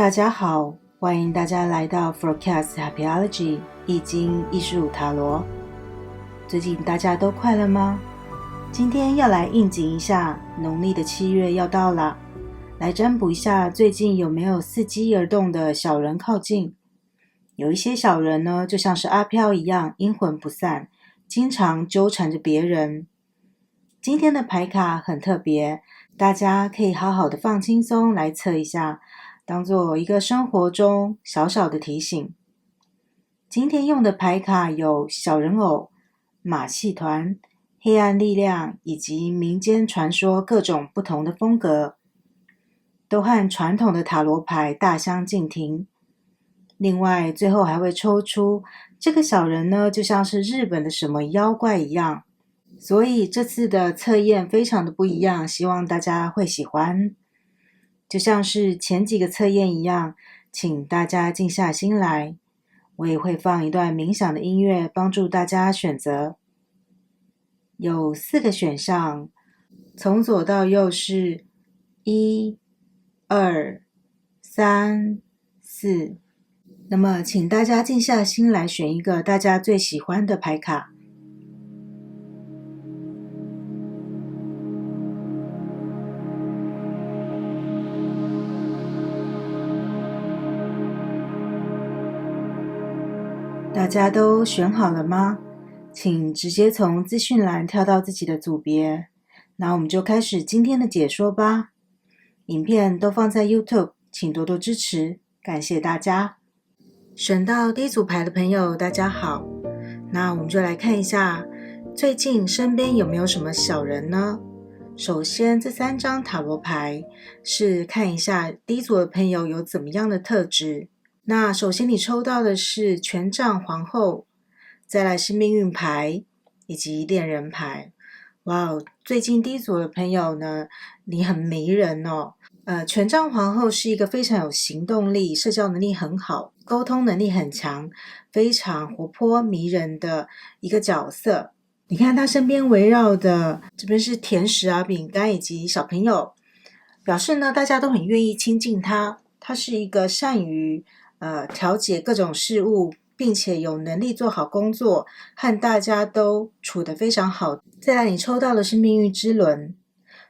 大家好，欢迎大家来到 Forecast Happyology 易经艺术塔罗。最近大家都快乐吗？今天要来应景一下，农历的7月要到了，来占卜一下最近有没有伺机而动的小人靠近。有一些小人呢，就像是阿飘一样阴魂不散，经常纠缠着别人。今天的牌卡很特别，大家可以好好的放轻松来测一下，当做一个生活中小小的提醒。今天用的牌卡有小人偶、马戏团、黑暗力量以及民间传说各种不同的风格，都和传统的塔罗牌大相径庭。另外，最后还会抽出这个小人呢，就像是日本的什么妖怪一样。所以这次的测验非常的不一样，希望大家会喜欢。就像是前几个测验一样，请大家静下心来，我也会放一段冥想的音乐帮助大家选择。有4个选项，从左到右是1、2、3、4。那么请大家静下心来选一个大家最喜欢的牌卡。大家都选好了吗？请直接从资讯栏跳到自己的组别。那我们就开始今天的解说吧。影片都放在 YouTube， 请多多支持，感谢大家。选到第一组牌的朋友，大家好。那我们就来看一下，最近身边有没有什么小人呢？首先，这3张塔罗牌是看一下第一组的朋友有怎么样的特质。那首先你抽到的是权杖皇后，再来是命运牌以及恋人牌。哇哦，最近第一组的朋友呢，你很迷人哦。权杖皇后是一个非常有行动力、社交能力很好、沟通能力很强、非常活泼迷人的一个角色。你看他身边围绕的这边是甜食啊、饼干以及小朋友，表示呢大家都很愿意亲近他。他是一个善于调解各种事物，并且有能力做好工作，和大家都处得非常好。再来，你抽到的是命运之轮，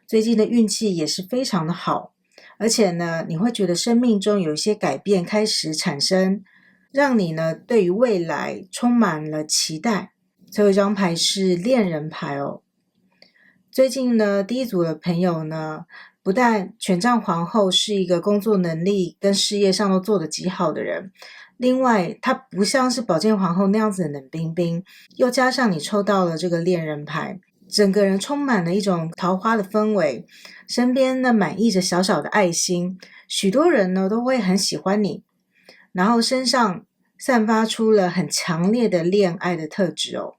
最近的运气也是非常的好，而且呢，你会觉得生命中有一些改变开始产生，让你呢对于未来充满了期待。最后一张牌是恋人牌哦。最近呢，第一组的朋友呢，不但权杖皇后是一个工作能力跟事业上都做得极好的人，另外她不像是宝剑皇后那样子的冷冰冰，又加上你抽到了这个恋人牌，整个人充满了一种桃花的氛围，身边呢满溢着小小的爱心，许多人呢都会很喜欢你，然后身上散发出了很强烈的恋爱的特质哦。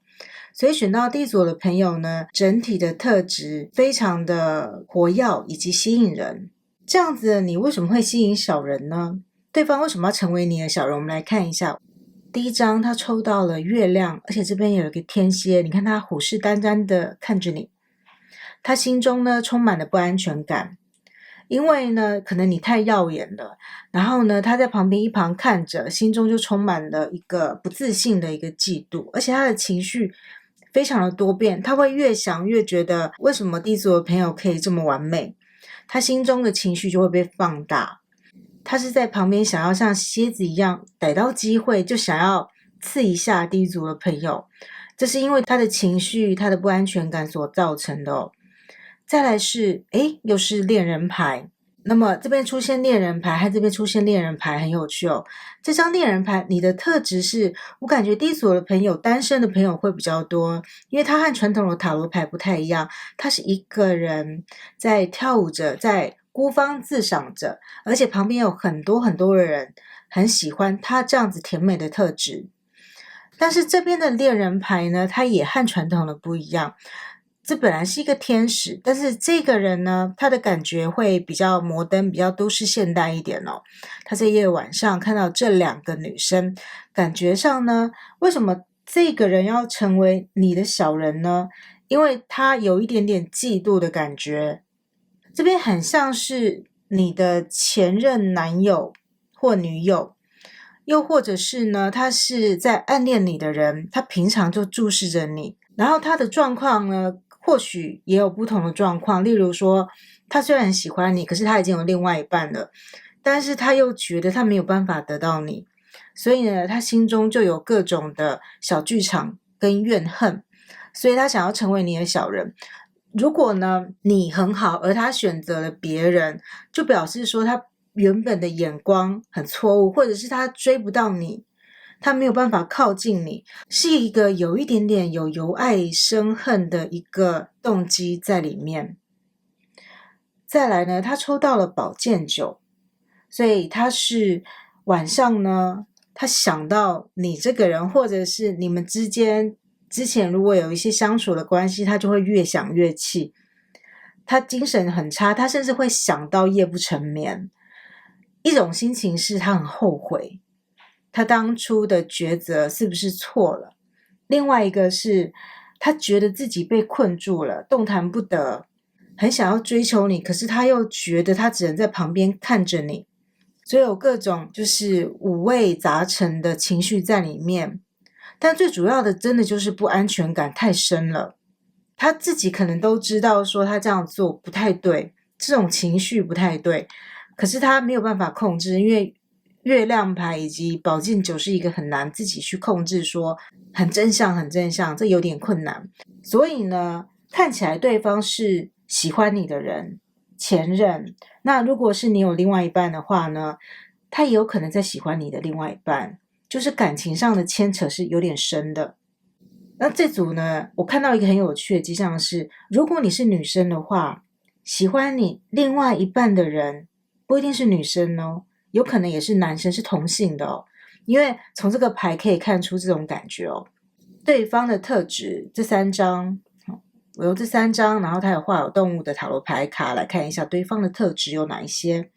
所以选到第一组的朋友呢，整体的特质非常的活跃以及吸引人。这样子你为什么会吸引小人呢？对方为什么要成为你的小人？我们来看一下。第一张他抽到了月亮，而且这边有一个天蝎，你看他虎视眈眈的看着你，他心中呢充满了不安全感，因为呢可能你太耀眼了，然后呢他在旁边一旁看着，心中就充满了一个不自信的一个嫉妒，而且他的情绪非常的多变，他会越想越觉得为什么第一组的朋友可以这么完美，他心中的情绪就会被放大，他是在旁边想要像蝎子一样逮到机会就想要刺一下第一组的朋友，这是因为他的情绪他的不安全感所造成的哦。再来是又是恋人牌，那么这边出现恋人牌和这边出现恋人牌很有趣哦。这张恋人牌你的特质是，我感觉第一组的朋友单身的朋友会比较多，因为他和传统的塔罗牌不太一样，他是一个人在跳舞着，在孤芳自赏着，而且旁边有很多很多的人很喜欢他这样子甜美的特质。但是这边的恋人牌呢，它也和传统的不一样，这本来是一个天使，但是这个人呢，他的感觉会比较摩登，比较都市现代一点哦。他在夜晚上看到这2个女生，感觉上呢，为什么这个人要成为你的小人呢？因为他有一点点嫉妒的感觉，这边很像是你的前任男友或女友，又或者是呢，他是在暗恋你的人，他平常就注视着你，然后他的状况呢，或许也有不同的状况，例如说，他虽然喜欢你，可是他已经有另外一半了，但是他又觉得他没有办法得到你，所以呢，他心中就有各种的小剧场跟怨恨，所以他想要成为你的小人。如果呢，你很好，而他选择了别人，就表示说他原本的眼光很错误，或者是他追不到你，他没有办法靠近你，是一个有一点点由爱生恨的一个动机在里面。再来呢，他抽到了宝剑九，所以他是晚上呢，他想到你这个人，或者是你们之间之前如果有一些相处的关系，他就会越想越气，他精神很差，他甚至会想到夜不成眠。一种心情是他很后悔，他当初的抉择是不是错了？另外一个是他觉得自己被困住了，动弹不得，很想要追求你，可是他又觉得他只能在旁边看着你，所以有各种就是五味杂陈的情绪在里面。但最主要的真的就是不安全感太深了，他自己可能都知道说他这样做不太对，这种情绪不太对，可是他没有办法控制，因为月亮牌以及宝剑九是一个很难自己去控制说很正向，这有点困难。所以呢，看起来对方是喜欢你的人，前任，那如果是你有另外一半的话呢，他也有可能在喜欢你的另外一半，就是感情上的牵扯是有点深的。那这组呢，我看到一个很有趣的迹象是，如果你是女生的话，喜欢你另外一半的人不一定是女生哦，有可能也是男生，是同性的哦，因为从这个牌可以看出这种感觉哦。对方的特质，这三张，我用这三张，然后他有画有动物的塔罗牌卡来看一下对方的特质有哪一些。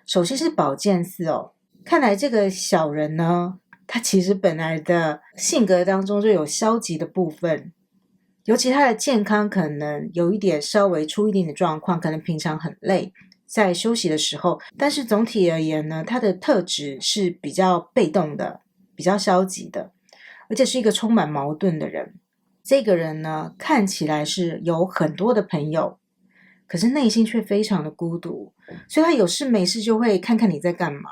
首先是宝剑四哦，看来这个小人呢，他其实本来的性格当中就有消极的部分，尤其他的健康可能有一点稍微出一点的状况，可能平常很累，在休息的时候，但是总体而言呢，他的特质是比较被动的，比较消极的，而且是一个充满矛盾的人。这个人呢，看起来是有很多的朋友，可是内心却非常的孤独，所以他有事没事就会看看你在干嘛，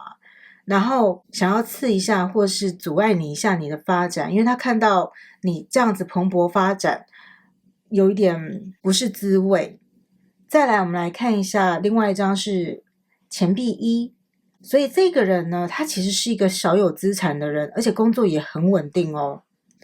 然后想要刺一下或是阻碍你一下你的发展，因为他看到你这样子蓬勃发展，有一点不是滋味。再来我们来看一下另外一张是钱币一，所以这个人呢，他其实是一个少有资产的人，而且工作也很稳定哦。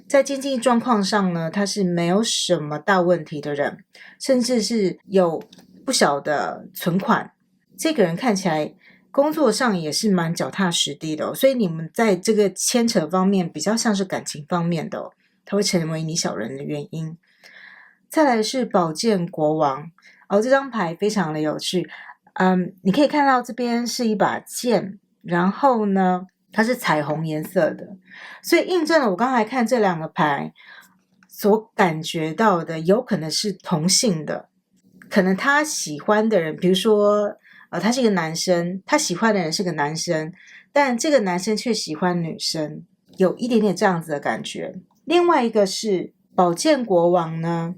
在经济状况上呢，他是没有什么大问题的人，甚至是有不小的存款。这个人看起来工作上也是蛮脚踏实地的哦，所以你们在这个牵扯方面比较像是感情方面的哦，他会成为你小人的原因。再来是宝剑国王哦，这张牌非常的有趣，你可以看到这边是一把剑，然后呢，它是彩虹颜色的，所以印证了我刚才看这两个牌所感觉到的，有可能是同性的，可能他喜欢的人，比如说，他是一个男生，他喜欢的人是个男生，但这个男生却喜欢女生，有一点点这样子的感觉。另外一个是宝剑国王呢，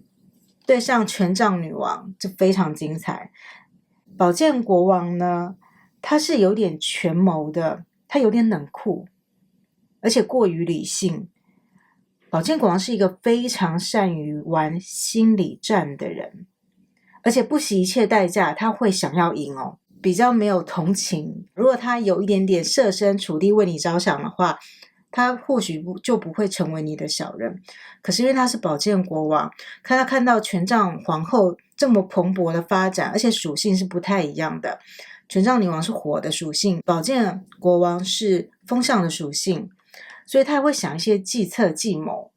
对上权杖女王，这非常精彩。宝剑国王呢，他是有点权谋的，他有点冷酷，而且过于理性。宝剑国王是一个非常善于玩心理战的人，而且不惜一切代价，他会想要赢哦，比较没有同情。如果他有一点点设身处地为你着想的话，他或许就不会成为你的小人。可是因为他是宝剑国王，他看到权杖皇后这么蓬勃的发展，而且属性是不太一样的。权杖女王是火的属性，宝剑国王是风象的属性，所以他会想一些计策计谋，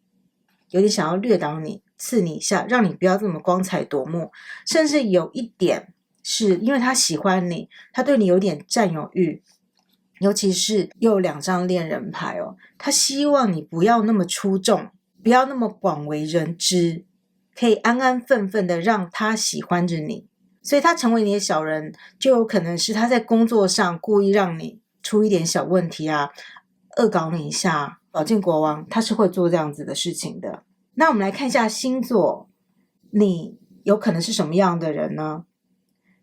有点想要掠倒你，刺你一下，让你不要这么光彩夺目，甚至有一点是因为他喜欢你，他对你有点占有欲，尤其是又有两张恋人牌哦，他希望你不要那么出众，不要那么广为人知，可以安安分分的让他喜欢着你，所以他成为你的小人，就有可能是他在工作上故意让你出一点小问题啊，恶搞你一下。宝剑国王他是会做这样子的事情的。那我们来看一下星座，你有可能是什么样的人呢？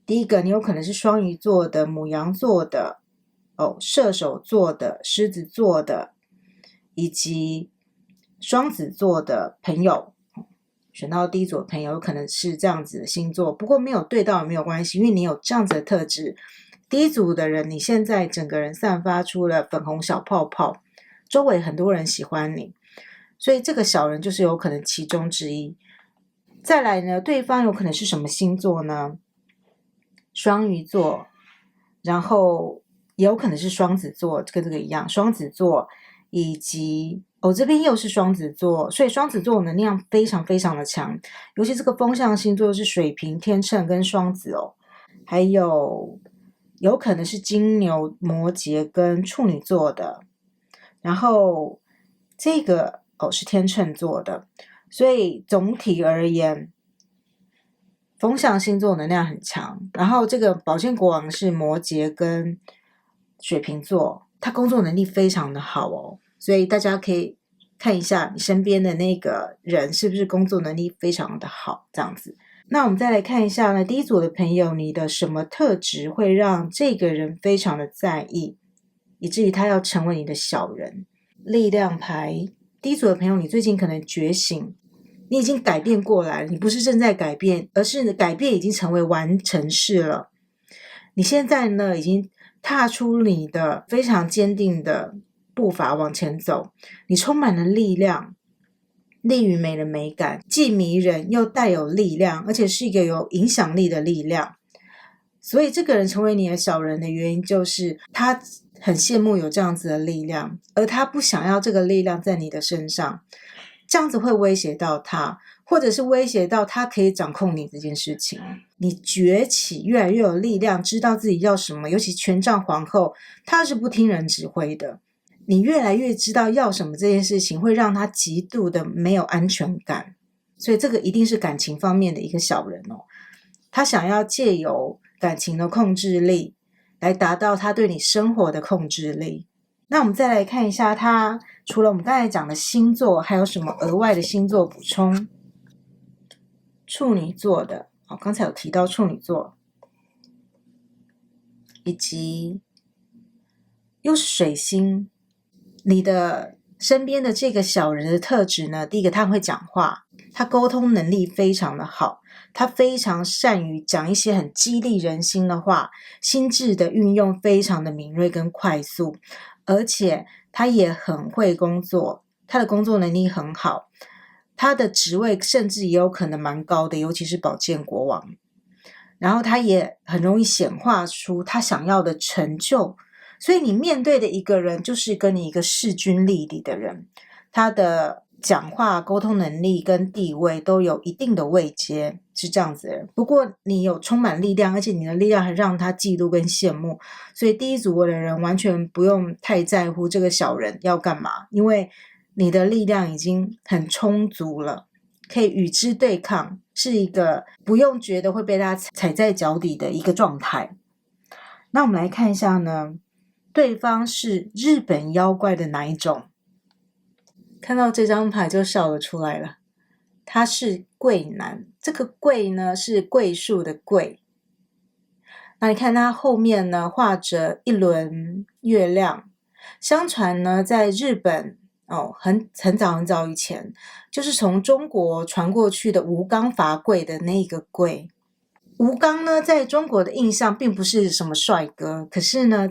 第一个，你有可能是双鱼座的、牡羊座的、射手座的、狮子座的，以及双子座的朋友。选到第一组的朋友有可能是这样子的星座，不过没有对到也没有关系，因为你有这样子的特质。第一组的人，你现在整个人散发出了粉红小泡泡，周围很多人喜欢你，所以这个小人就是有可能其中之一。再来呢，对方有可能是什么星座呢？双鱼座，然后也有可能是双子座，跟这个一样，双子座以及这边又是双子座，所以双子座能量非常非常的强，尤其这个风象星座是水瓶、天秤跟双子还有可能是金牛、摩羯跟处女座的，然后这个是天秤座的，所以总体而言，风象星座能量很强。然后这个宝剑国王是摩羯跟水瓶座，他工作能力非常的好所以大家可以看一下你身边的那个人是不是工作能力非常的好，这样子。那我们再来看一下呢，第一组的朋友，你的什么特质会让这个人非常的在意，以至于他要成为你的小人？力量牌，第一组的朋友，你最近可能觉醒，你已经改变过来了，你不是正在改变，而是改变已经成为完成式了。你现在呢，已经踏出你的非常坚定的步伐往前走，你充满了力量，力与美的美感，既迷人又带有力量，而且是一个有影响力的力量。所以这个人成为你的小人的原因，就是他很羡慕有这样子的力量，而他不想要这个力量在你的身上，这样子会威胁到他，或者是威胁到他可以掌控你这件事情。你崛起越来越有力量，知道自己要什么，尤其权杖皇后，她是不听人指挥的。你越来越知道要什么这件事情，会让他极度的没有安全感。所以这个一定是感情方面的一个小人他想要借由感情的控制力来达到他对你生活的控制力。那我们再来看一下他除了我们刚才讲的星座，还有什么额外的星座补充？处女座的刚才有提到处女座，以及又是水星。你的身边的这个小人的特质呢，第一个他会讲话，他沟通能力非常的好，他非常善于讲一些很激励人心的话，心智的运用非常的敏锐跟快速，而且他也很会工作，他的工作能力很好，他的职位甚至也有可能蛮高的，尤其是宝剑国王。然后他也很容易显化出他想要的成就，所以你面对的一个人就是跟你一个势均力敌的人，他的讲话沟通能力跟地位都有一定的位阶，是这样子的人。不过你有充满力量，而且你的力量还让他嫉妒跟羡慕，所以第一组的人完全不用太在乎这个小人要干嘛，因为你的力量已经很充足了，可以与之对抗，是一个不用觉得会被他踩在脚底的一个状态。那我们来看一下呢，对方是日本妖怪的哪一种？看到这张牌就笑了出来了，他是贵男，这个贵呢是桂树的桂。那你看他后面呢画着一轮月亮，相传呢在日本很早很早以前，就是从中国传过去的吴刚伐桂的那个桂。吴刚呢在中国的印象并不是什么帅哥，可是呢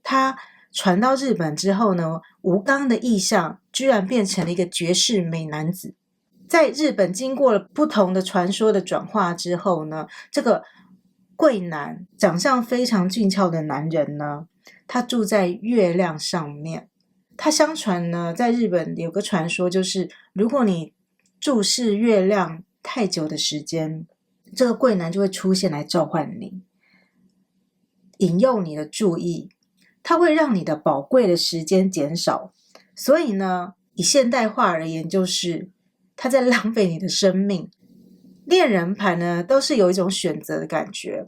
他传到日本之后呢，吴刚的意象居然变成了一个绝世美男子。在日本经过了不同的传说的转化之后呢，这个贵男长相非常俊俏的男人呢，他住在月亮上面。他相传呢，在日本有个传说，就是如果你注视月亮太久的时间，这个贵男就会出现来召唤你，引诱你的注意，它会让你的宝贵的时间减少。所以呢，以现代化而言，就是他在浪费你的生命。恋人牌呢，都是有一种选择的感觉，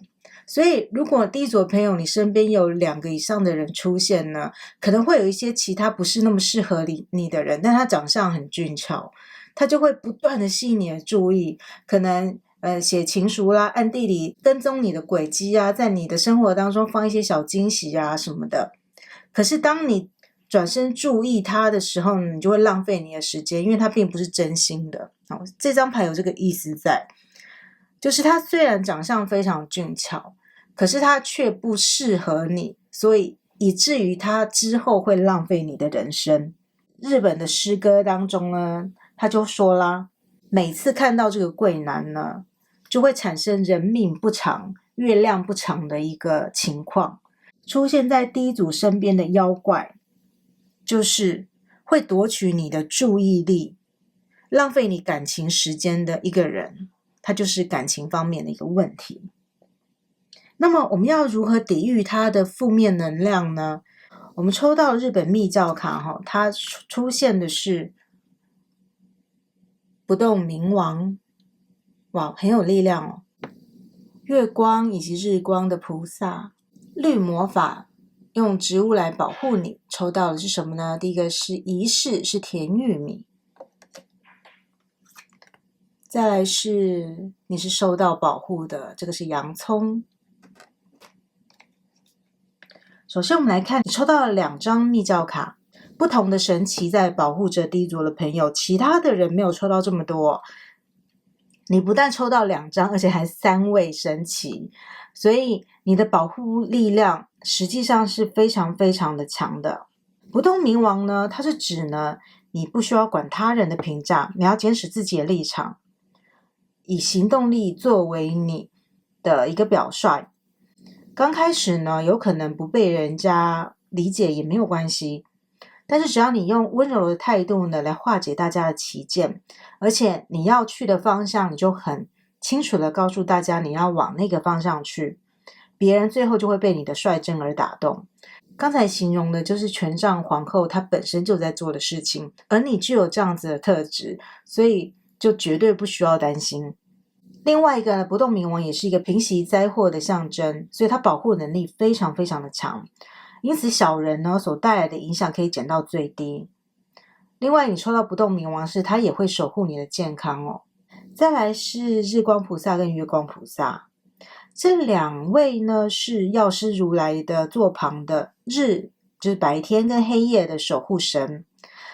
所以如果第一组的朋友你身边有2个以上的人出现呢，可能会有一些其他不是那么适合你的人，但他长相很俊俏，他就会不断的吸引你的注意，可能写情书啦，暗地里跟踪你的轨迹啊，在你的生活当中放一些小惊喜啊什么的。可是当你转身注意他的时候，你就会浪费你的时间，因为他并不是真心的。这张牌有这个意思在，就是他虽然长相非常俊俏，可是他却不适合你，所以以至于他之后会浪费你的人生。日本的诗歌当中呢，他就说啦，每次看到这个贵男呢，就会产生人命不长、月亮不长的一个情况。出现在第一组身边的妖怪，就是会夺取你的注意力，浪费你感情时间的一个人，他就是感情方面的一个问题。那么我们要如何抵御他的负面能量呢？我们抽到日本密教卡，它出现的是不动明王，哇，很有力量哦。月光以及日光的菩萨，绿魔法，用植物来保护你。抽到的是什么呢？第一个是仪式，是甜玉米。再来是你是受到保护的，这个是洋葱。首先我们来看，你抽到了2张密教卡，不同的神奇在保护着第一组的朋友，其他的人没有抽到这么多。你不但抽到2张，而且还3位神奇，所以你的保护力量实际上是非常非常的强的。不动明王呢，它是指呢，你不需要管他人的评价，你要坚持自己的立场，以行动力作为你的一个表率。刚开始呢，有可能不被人家理解也没有关系，但是只要你用温柔的态度呢，来化解大家的歧见，而且你要去的方向，你就很清楚的告诉大家你要往那个方向去，别人最后就会被你的率真而打动。刚才形容的就是权杖皇后她本身就在做的事情，而你具有这样子的特质，所以就绝对不需要担心。另外一个不动明王也是一个平息灾祸的象征，所以它保护能力非常非常的强，因此小人呢所带来的影响可以减到最低。另外你抽到不动明王是它也会守护你的健康哦。再来是日光菩萨跟月光菩萨，这2位呢是药师如来的座旁的日，就是白天跟黑夜的守护神，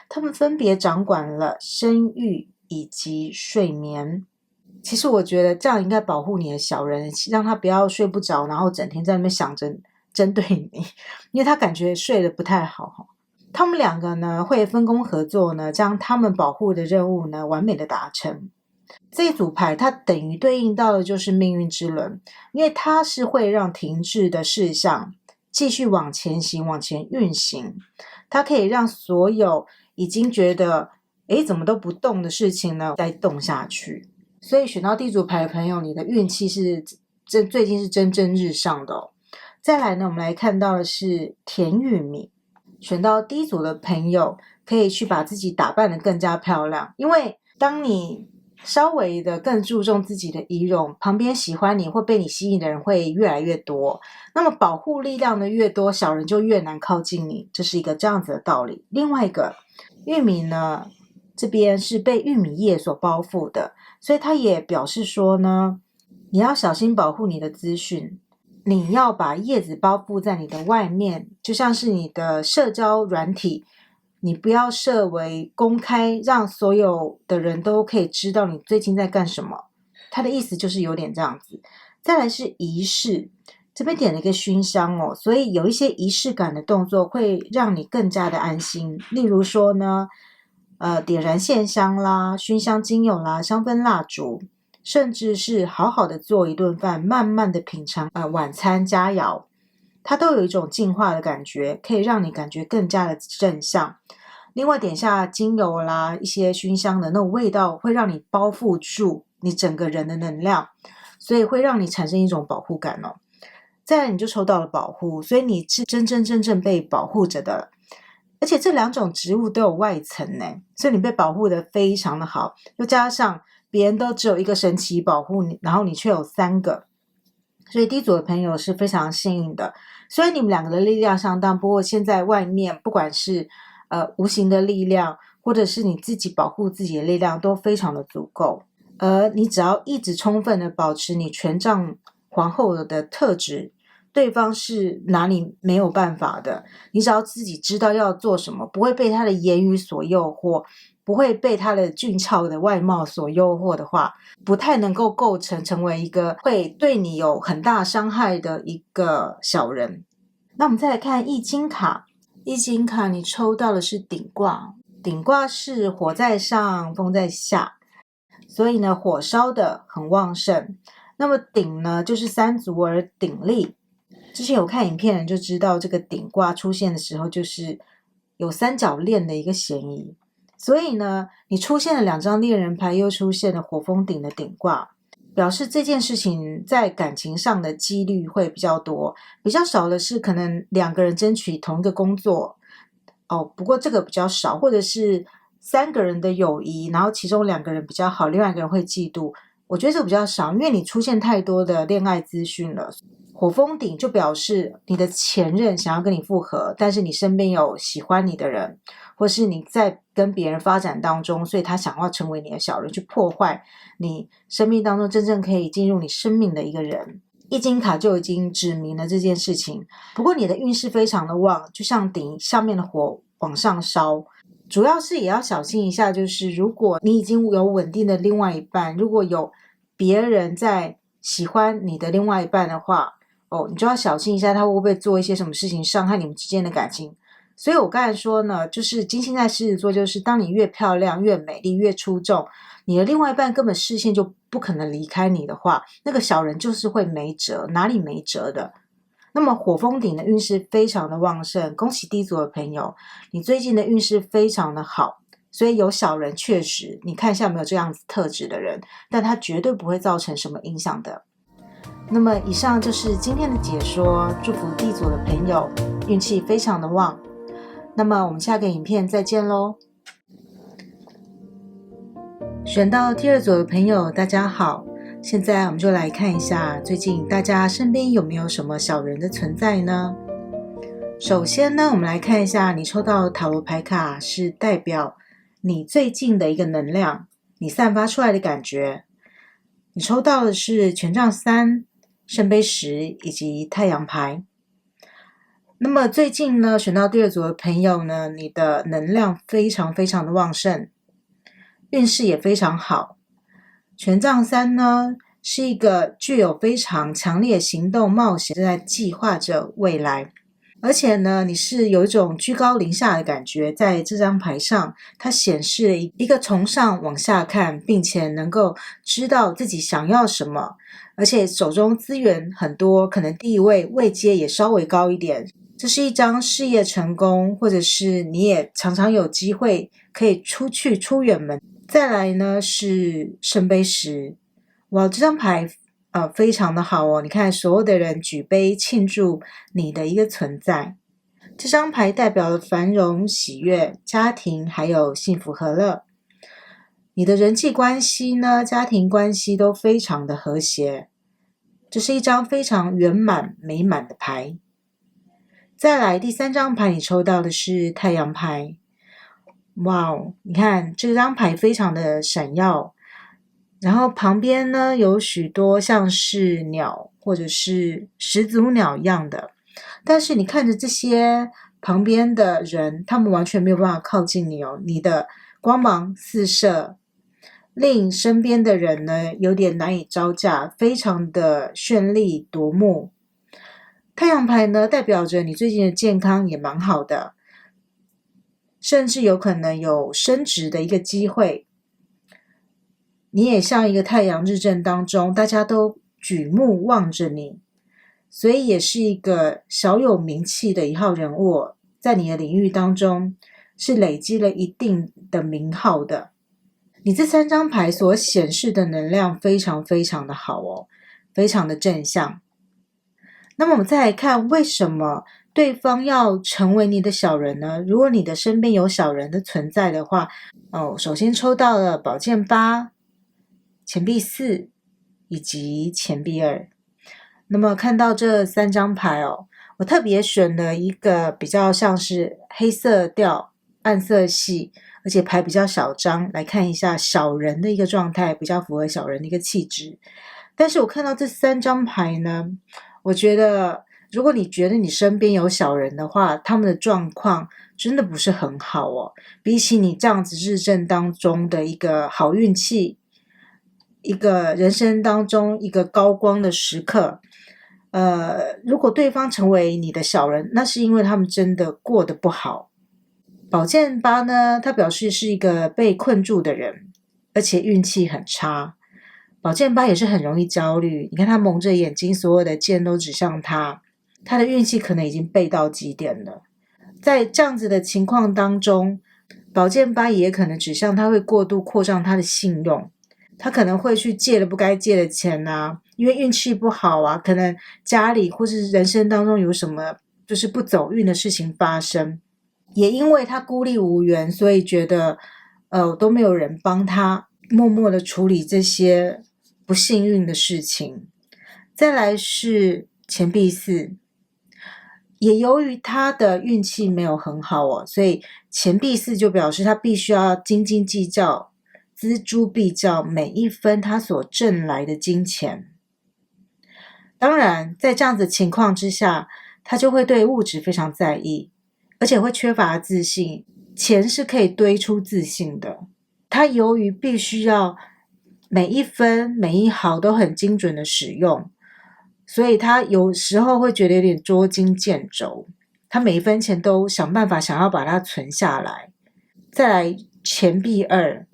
他们分别掌管了生育以及睡眠。其实我觉得这样应该保护你的小人，让他不要睡不着，然后整天在那边想着针对你，因为他感觉睡得不太好。他们2个呢会分工合作呢，将他们保护的任务呢完美的达成。这一组牌它等于对应到的就是命运之轮，因为它是会让停滞的事项继续往前行，往前运行，它可以让所有已经觉得怎么都不动的事情呢再动下去。所以选到第一组牌的朋友，你的运气是最近是蒸蒸日上的哦。再来呢，我们来看到的是甜玉米。选到第一组的朋友，可以去把自己打扮得更加漂亮，因为当你稍微的更注重自己的仪容，旁边喜欢你或被你吸引的人会越来越多，那么保护力量的越多，小人就越难靠近你，这是一个这样子的道理。另外一个玉米呢，这边是被玉米叶所包覆的，所以它也表示说呢，你要小心保护你的资讯，你要把叶子包覆在你的外面，就像是你的社交软体，你不要设为公开，让所有的人都可以知道你最近在干什么。它的意思就是有点这样子。再来是仪式，这边点了一个熏香哦，所以有一些仪式感的动作会让你更加的安心。例如说呢，点燃线香啦，熏香精油啦，香氛蜡烛，甚至是好好的做一顿饭，慢慢的品尝晚餐佳肴，它都有一种净化的感觉，可以让你感觉更加的正向。另外点下精油啦，一些熏香的那种味道，会让你包覆住你整个人的能量，所以会让你产生一种保护感哦。再来你就抽到了保护，所以你是真正被保护着的。而且这2种植物都有外层呢，所以你被保护的非常的好，又加上别人都只有一个神奇保护你，然后你却有3个所以 D 组的朋友是非常幸运的。虽然你们两个的力量相当，不过现在外面不管是无形的力量，或者是你自己保护自己的力量都非常的足够。而你只要一直充分的保持你权杖皇后的特质，对方是哪里没有办法的。你只要自己知道要做什么，不会被他的言语所诱惑，不会被他的俊俏的外貌所诱惑的话，不太能够构成为一个会对你有很大伤害的一个小人。那我们再来看易经卡，易经卡你抽到的是鼎卦，鼎卦是火在上，风在下，所以呢火烧的很旺盛。那么鼎呢就是三足而鼎立，之前有看影片人就知道这个鼎卦出现的时候就是有三角恋的一个嫌疑，所以呢你出现了2张恋人牌，又出现了火风鼎的鼎卦，表示这件事情在感情上的几率会比较多，比较少的是可能2个人争取同一个工作不过这个比较少，或者是3个人的友谊，然后其中2个人比较好，另外1个人会嫉妒，我觉得这个比较少，因为你出现太多的恋爱资讯了。火风鼎就表示你的前任想要跟你复合，但是你身边有喜欢你的人，或是你在跟别人发展当中，所以他想要成为你的小人，去破坏你生命当中真正可以进入你生命的一个人。易经卡就已经指明了这件事情。不过你的运势非常的旺，就像鼎下面的火往上烧，主要是也要小心一下，就是如果你已经有稳定的另外一半，如果有别人在喜欢你的另外一半的话你就要小心一下，他会不会做一些什么事情伤害你们之间的感情。所以我刚才说呢，就是金星在狮子座，就是当你越漂亮越美丽越出众，你的另外一半根本视线就不可能离开你的话，那个小人就是会没辙，哪里没辙的。那么火风鼎的运势非常的旺盛，恭喜D组的朋友，你最近的运势非常的好，所以有小人确实你看一下有没有这样子特质的人，但他绝对不会造成什么影响的。那么以上就是今天的解说，祝福D组的朋友运气非常的旺。那么我们下个影片再见咯。选到第2组的朋友大家好，现在我们就来看一下最近大家身边有没有什么小人的存在呢？首先呢，我们来看一下你抽到的塔罗牌卡是代表你最近的一个能量，你散发出来的感觉。你抽到的是权杖3、圣杯10以及太阳牌。那么最近呢，选到第2组的朋友呢，你的能量非常非常的旺盛，运势也非常好。权杖3呢，是一个具有非常强烈行动冒险，正在计划着未来，而且呢，你是有一种居高临下的感觉。在这张牌上，它显示了一个从上往下看，并且能够知道自己想要什么，而且手中资源很多，可能地位位阶也稍微高一点。这是一张事业成功，或者是你也常常有机会可以出远门。再来呢是圣杯10，哇，这张牌非常的好哦。你看所有的人举杯庆祝你的一个存在。这张牌代表了繁荣、喜悦、家庭还有幸福和乐。你的人际关系呢，家庭关系都非常的和谐。这是一张非常圆满美满的牌。再来第3张牌，你抽到的是太阳牌。哇哦，你看这张牌非常的闪耀，然后旁边呢有许多像是鸟或者是始祖鸟一样的，但是你看着这些旁边的人，他们完全没有办法靠近你哦，你的光芒四射，令身边的人呢有点难以招架，非常的绚丽夺目。太阳牌呢代表着你最近的健康也蛮好的，甚至有可能有升职的一个机会。你也像一个太阳日正当中，大家都举目望着你，所以也是一个小有名气的一号人物，在你的领域当中是累积了一定的名号的。你这3张牌所显示的能量非常非常的好哦，非常的正向。那么我们再来看为什么对方要成为你的小人呢？如果你的身边有小人的存在的话首先抽到了宝剑8、钱币4以及钱币2。那么看到这3张牌哦，我特别选了一个比较像是黑色调、暗色系，而且牌比较小张，来看一下小人的一个状态，比较符合小人的一个气质。但是我看到这3张牌呢，我觉得如果你觉得你身边有小人的话，他们的状况真的不是很好哦。比起你这样子日正当中的一个好运气，一个人生当中一个高光的时刻，如果对方成为你的小人，那是因为他们真的过得不好。宝剑八呢，它表示是一个被困住的人，而且运气很差。宝剑八也是很容易焦虑，你看他蒙着眼睛，所有的剑都指向他，他的运气可能已经背到极点了。在这样子的情况当中，宝剑八也可能指向他会过度扩张他的信用，他可能会去借了不该借的钱啊，因为运气不好啊，可能家里或是人生当中有什么就是不走运的事情发生，也因为他孤立无援，所以觉得都没有人帮他，默默的处理这些不幸运的事情。再来是钱币4，也由于他的运气没有很好哦，所以钱币4就表示他必须要斤斤计较、锱铢必较每一分他所挣来的金钱。当然，在这样子情况之下，他就会对物质非常在意，而且会缺乏自信。钱是可以堆出自信的，他由于必须要每一分每一毫都很精准的使用，所以他有时候会觉得有点捉襟见肘，他每一分钱都想办法想要把它存下来。再来钱币2，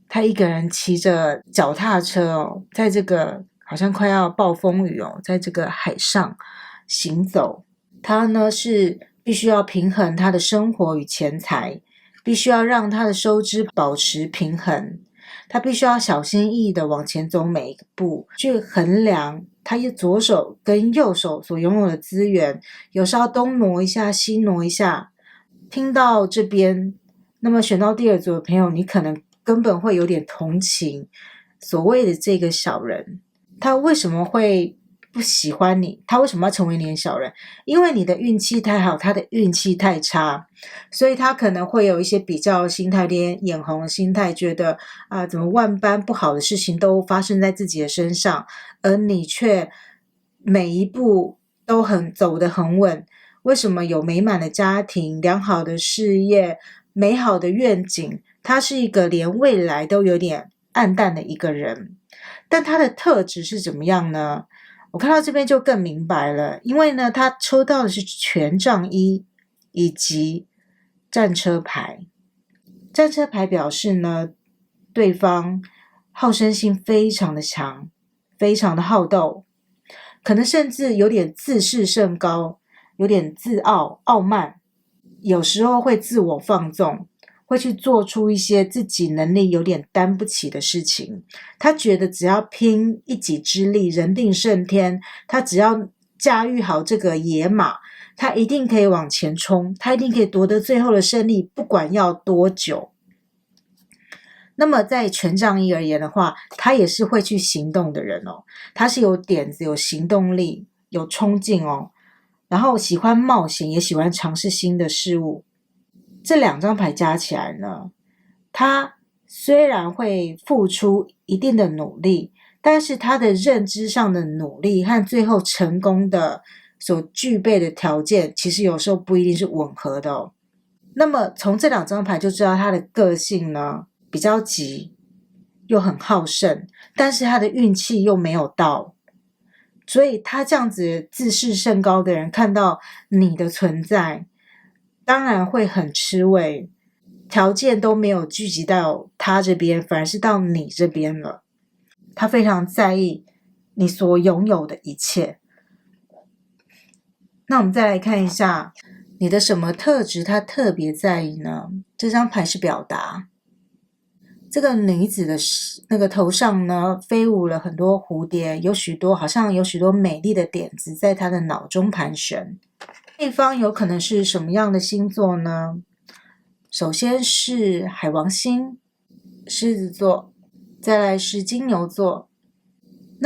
他一个人骑着脚踏车哦，在这个好像快要暴风雨哦，在这个海上行走。他呢是必须要平衡他的生活与钱财，必须要让他的收支保持平衡。他必须要小心翼翼的往前走每一步，去衡量他左手跟右手所拥有的资源，有时候东挪一下西挪一下。听到这边，那么选到第2组的朋友，你可能根本会有点同情所谓的这个小人，他为什么会不喜欢你？他为什么要成为你的小人？因为你的运气太好，他的运气太差，所以他可能会有一些比较心态，连眼红的心态，觉得怎么万般不好的事情都发生在自己的身上，而你却每一步都走得很稳。为什么有美满的家庭、良好的事业、美好的愿景？他是一个连未来都有点暗淡的一个人。但他的特质是怎么样呢？我看到这边就更明白了，因为呢，他抽到的是权杖1以及战车牌。战车牌表示呢，对方好胜心非常的强，非常的好斗，可能甚至有点自视甚高，有点自傲、傲慢，有时候会自我放纵，会去做出一些自己能力有点担不起的事情。他觉得只要拼一己之力，人定胜天，他只要驾驭好这个野马，他一定可以往前冲，他一定可以夺得最后的胜利，不管要多久。那么在权杖1而言的话，他也是会去行动的人哦，他是有点子、有行动力、有冲劲哦，然后喜欢冒险，也喜欢尝试新的事物。这2张牌加起来呢，他虽然会付出一定的努力，但是他的认知上的努力和最后成功的所具备的条件，其实有时候不一定是吻合的哦。那么从这2张牌就知道他的个性呢，比较急，又很好胜，但是他的运气又没有到，所以他这样子自视甚高的人，看到你的存在，当然会很吃味，条件都没有聚集到他这边，反而是到你这边了。他非常在意你所拥有的一切。那我们再来看一下你的什么特质他特别在意呢？这张牌是表达。这个女子的那个头上呢，飞舞了很多蝴蝶，好像有许多美丽的点子在她的脑中盘旋。对方有可能是什么样的星座呢？首先是海王星、狮子座，再来是金牛座。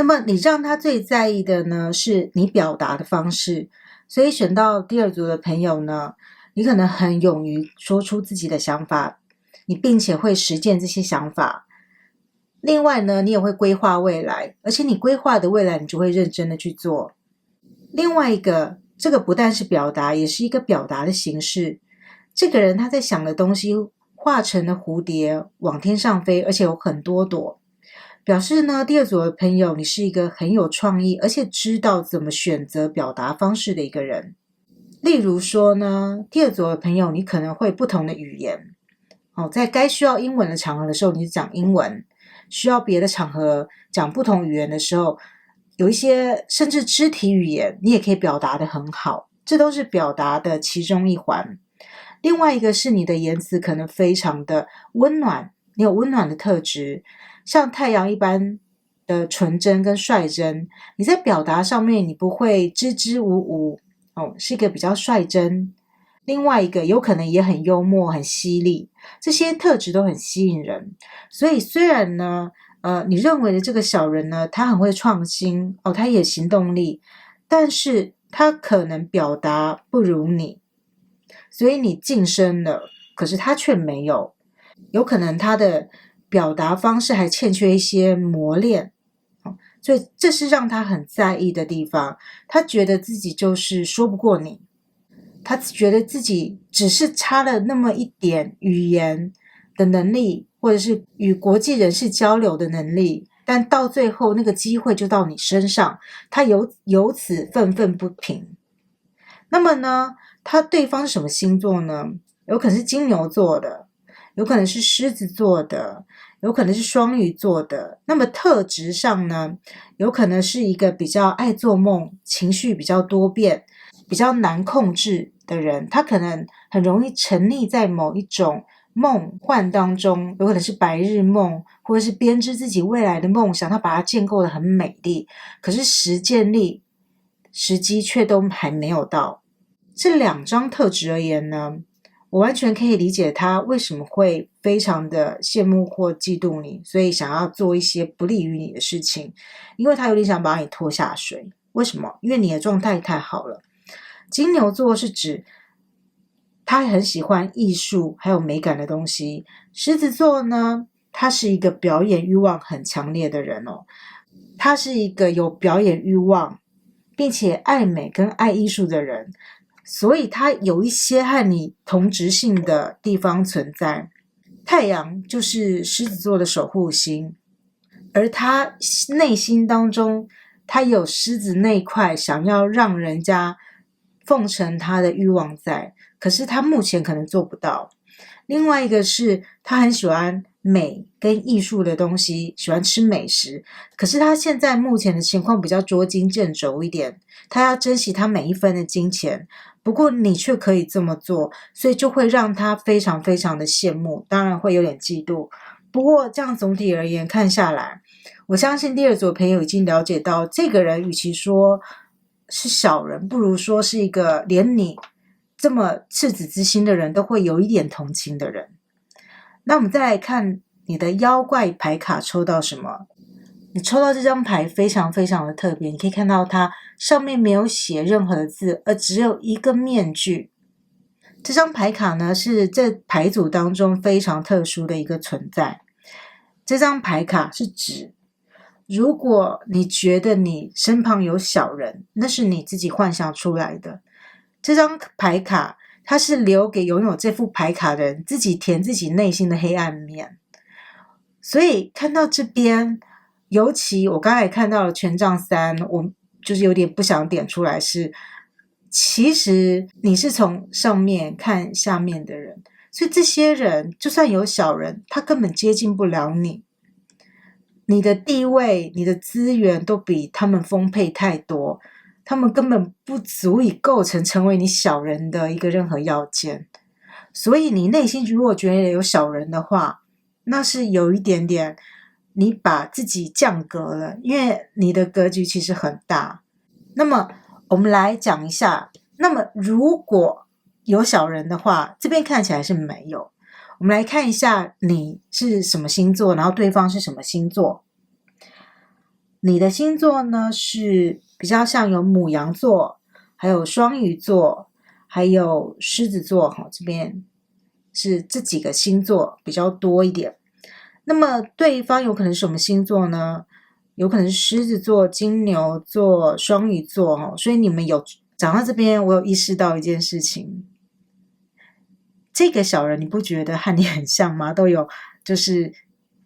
那么你让他最在意的呢，是你表达的方式。所以选到第二组的朋友呢，你可能很勇于说出自己的想法，你并且会实践这些想法。另外呢，你也会规划未来，而且你规划的未来，你就会认真的去做。另外一个，这个不但是表达，也是一个表达的形式。这个人他在想的东西化成了蝴蝶往天上飞，而且有很多朵，表示呢，第二组的朋友，你是一个很有创意，而且知道怎么选择表达方式的一个人。例如说呢，第二组的朋友，你可能会不同的语言。在该需要英文的场合的时候，你就讲英文；需要别的场合讲不同语言的时候，有一些甚至肢体语言，你也可以表达得很好，这都是表达的其中一环。另外一个是你的言辞可能非常的温暖，你有温暖的特质，像太阳一般的纯真跟率真，你在表达上面你不会支支吾吾，是一个比较率真。另外一个有可能也很幽默很犀利，这些特质都很吸引人。所以虽然呢你认为的这个小人呢，他很会创新他也行动力，但是他可能表达不如你，所以你晋升了，可是他却没有，有可能他的表达方式还欠缺一些磨练，所以这是让他很在意的地方。他觉得自己就是说不过你，他觉得自己只是差了那么一点语言的能力，或者是与国际人士交流的能力，但到最后那个机会就到你身上，他由此愤愤不平。那么呢，他对方是什么星座呢？有可能是金牛座的，有可能是狮子座的，有可能是双鱼座的。那么特质上呢，有可能是一个比较爱做梦，情绪比较多变，比较难控制的人。他可能很容易沉溺在某一种梦幻当中，有可能是白日梦，或者是编织自己未来的梦想，他把它建构得很美丽，可是实践力时机却都还没有到。这两张特质而言呢，我完全可以理解他为什么会非常的羡慕或嫉妒你，所以想要做一些不利于你的事情，因为他有点想把你拖下水。为什么？因为你的状态太好了。金牛座是指他很喜欢艺术还有美感的东西，狮子座呢，他是一个表演欲望很强烈的人他是一个有表演欲望并且爱美跟爱艺术的人，所以他有一些和你同质性的地方存在。太阳就是狮子座的守护星，而他内心当中他有狮子那一块想要让人家奉承他的欲望在，可是他目前可能做不到。另外一个是他很喜欢美跟艺术的东西，喜欢吃美食，可是他现在目前的情况比较捉襟见肘一点，他要珍惜他每一分的金钱，不过你却可以这么做，所以就会让他非常非常的羡慕，当然会有点嫉妒。不过这样总体而言看下来，我相信第二组的朋友已经了解到，这个人与其说是小人，不如说是一个连你这么赤子之心的人都会有一点同情的人。那我们再来看你的妖怪牌卡抽到什么。你抽到这张牌非常非常的特别，你可以看到它上面没有写任何的字，而只有一个面具。这张牌卡呢，是这牌组当中非常特殊的一个存在。这张牌卡是指，如果你觉得你身旁有小人，那是你自己幻想出来的。这张牌卡它是留给拥有这副牌卡的人自己填自己内心的黑暗面。所以看到这边，尤其我刚才看到了权杖三，我就是有点不想点出来，是其实你是从上面看下面的人，所以这些人就算有小人，他根本接近不了你。你的地位你的资源都比他们丰沛太多，他们根本不足以构成为你小人的一个任何要件。所以你内心如果觉得有小人的话，那是有一点点你把自己降格了，因为你的格局其实很大。那么我们来讲一下，那么如果有小人的话，这边看起来是没有。我们来看一下你是什么星座，然后对方是什么星座。你的星座呢是比较像有牡羊座，还有双鱼座，还有狮子座，这边是这几个星座比较多一点。那么对方有可能是什么星座呢？有可能是狮子座、金牛座、双鱼座，所以你们有讲到这边，我有意识到一件事情，这个小人你不觉得和你很像吗？都有就是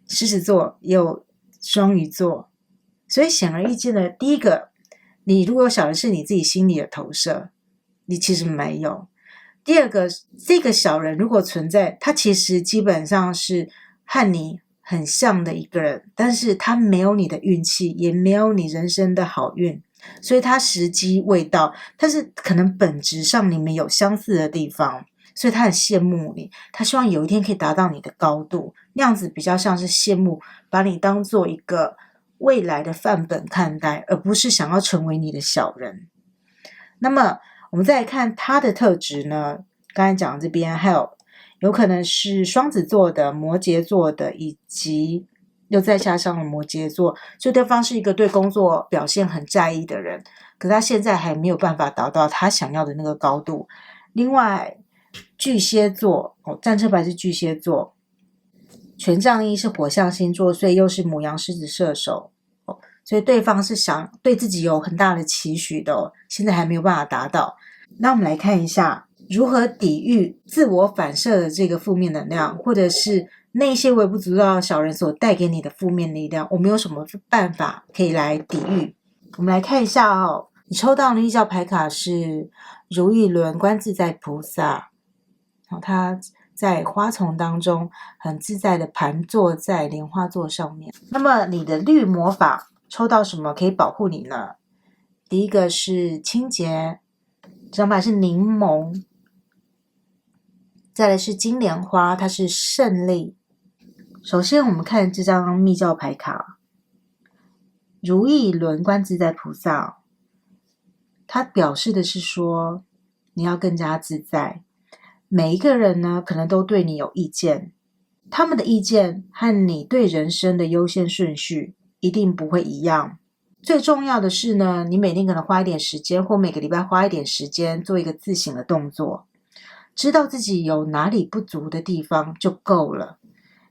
狮子座，也有双鱼座，所以显而易见的，第一个，你如果有小人是你自己心里的投射，你其实没有。第二个，这个小人如果存在，他其实基本上是和你很像的一个人，但是他没有你的运气，也没有你人生的好运，所以他时机未到，但是可能本质上你们有相似的地方，所以他很羡慕你，他希望有一天可以达到你的高度，那样子比较像是羡慕，把你当做一个未来的范本看待，而不是想要成为你的小人。那么我们再来看他的特质呢，刚才讲这边还有可能是双子座的、摩羯座的，以及又再加上了摩羯座，所以对方是一个对工作表现很在意的人，可他现在还没有办法达到他想要的那个高度。另外巨蟹座，战车牌是巨蟹座，权杖一是火象星座，所以又是牡羊、狮子、射手，所以对方是想对自己有很大的期许的，现在还没有办法达到。那我们来看一下如何抵御自我反射的这个负面能量，或者是那些微不足道的小人所带给你的负面力量，我们有什么办法可以来抵御？我们来看一下你抽到的立教牌卡是如意轮观自在菩萨，他在花丛当中很自在的盘坐在莲花座上面。那么你的绿魔法抽到什么可以保护你呢？第一个是清洁，这张牌是柠檬，再来是金莲花，它是胜利。首先我们看这张密教牌卡，如意轮观自在菩萨，它表示的是说你要更加自在。每一个人呢可能都对你有意见，他们的意见和你对人生的优先顺序一定不会一样。最重要的是呢，你每天可能花一点时间，或每个礼拜花一点时间做一个自省的动作，知道自己有哪里不足的地方就够了，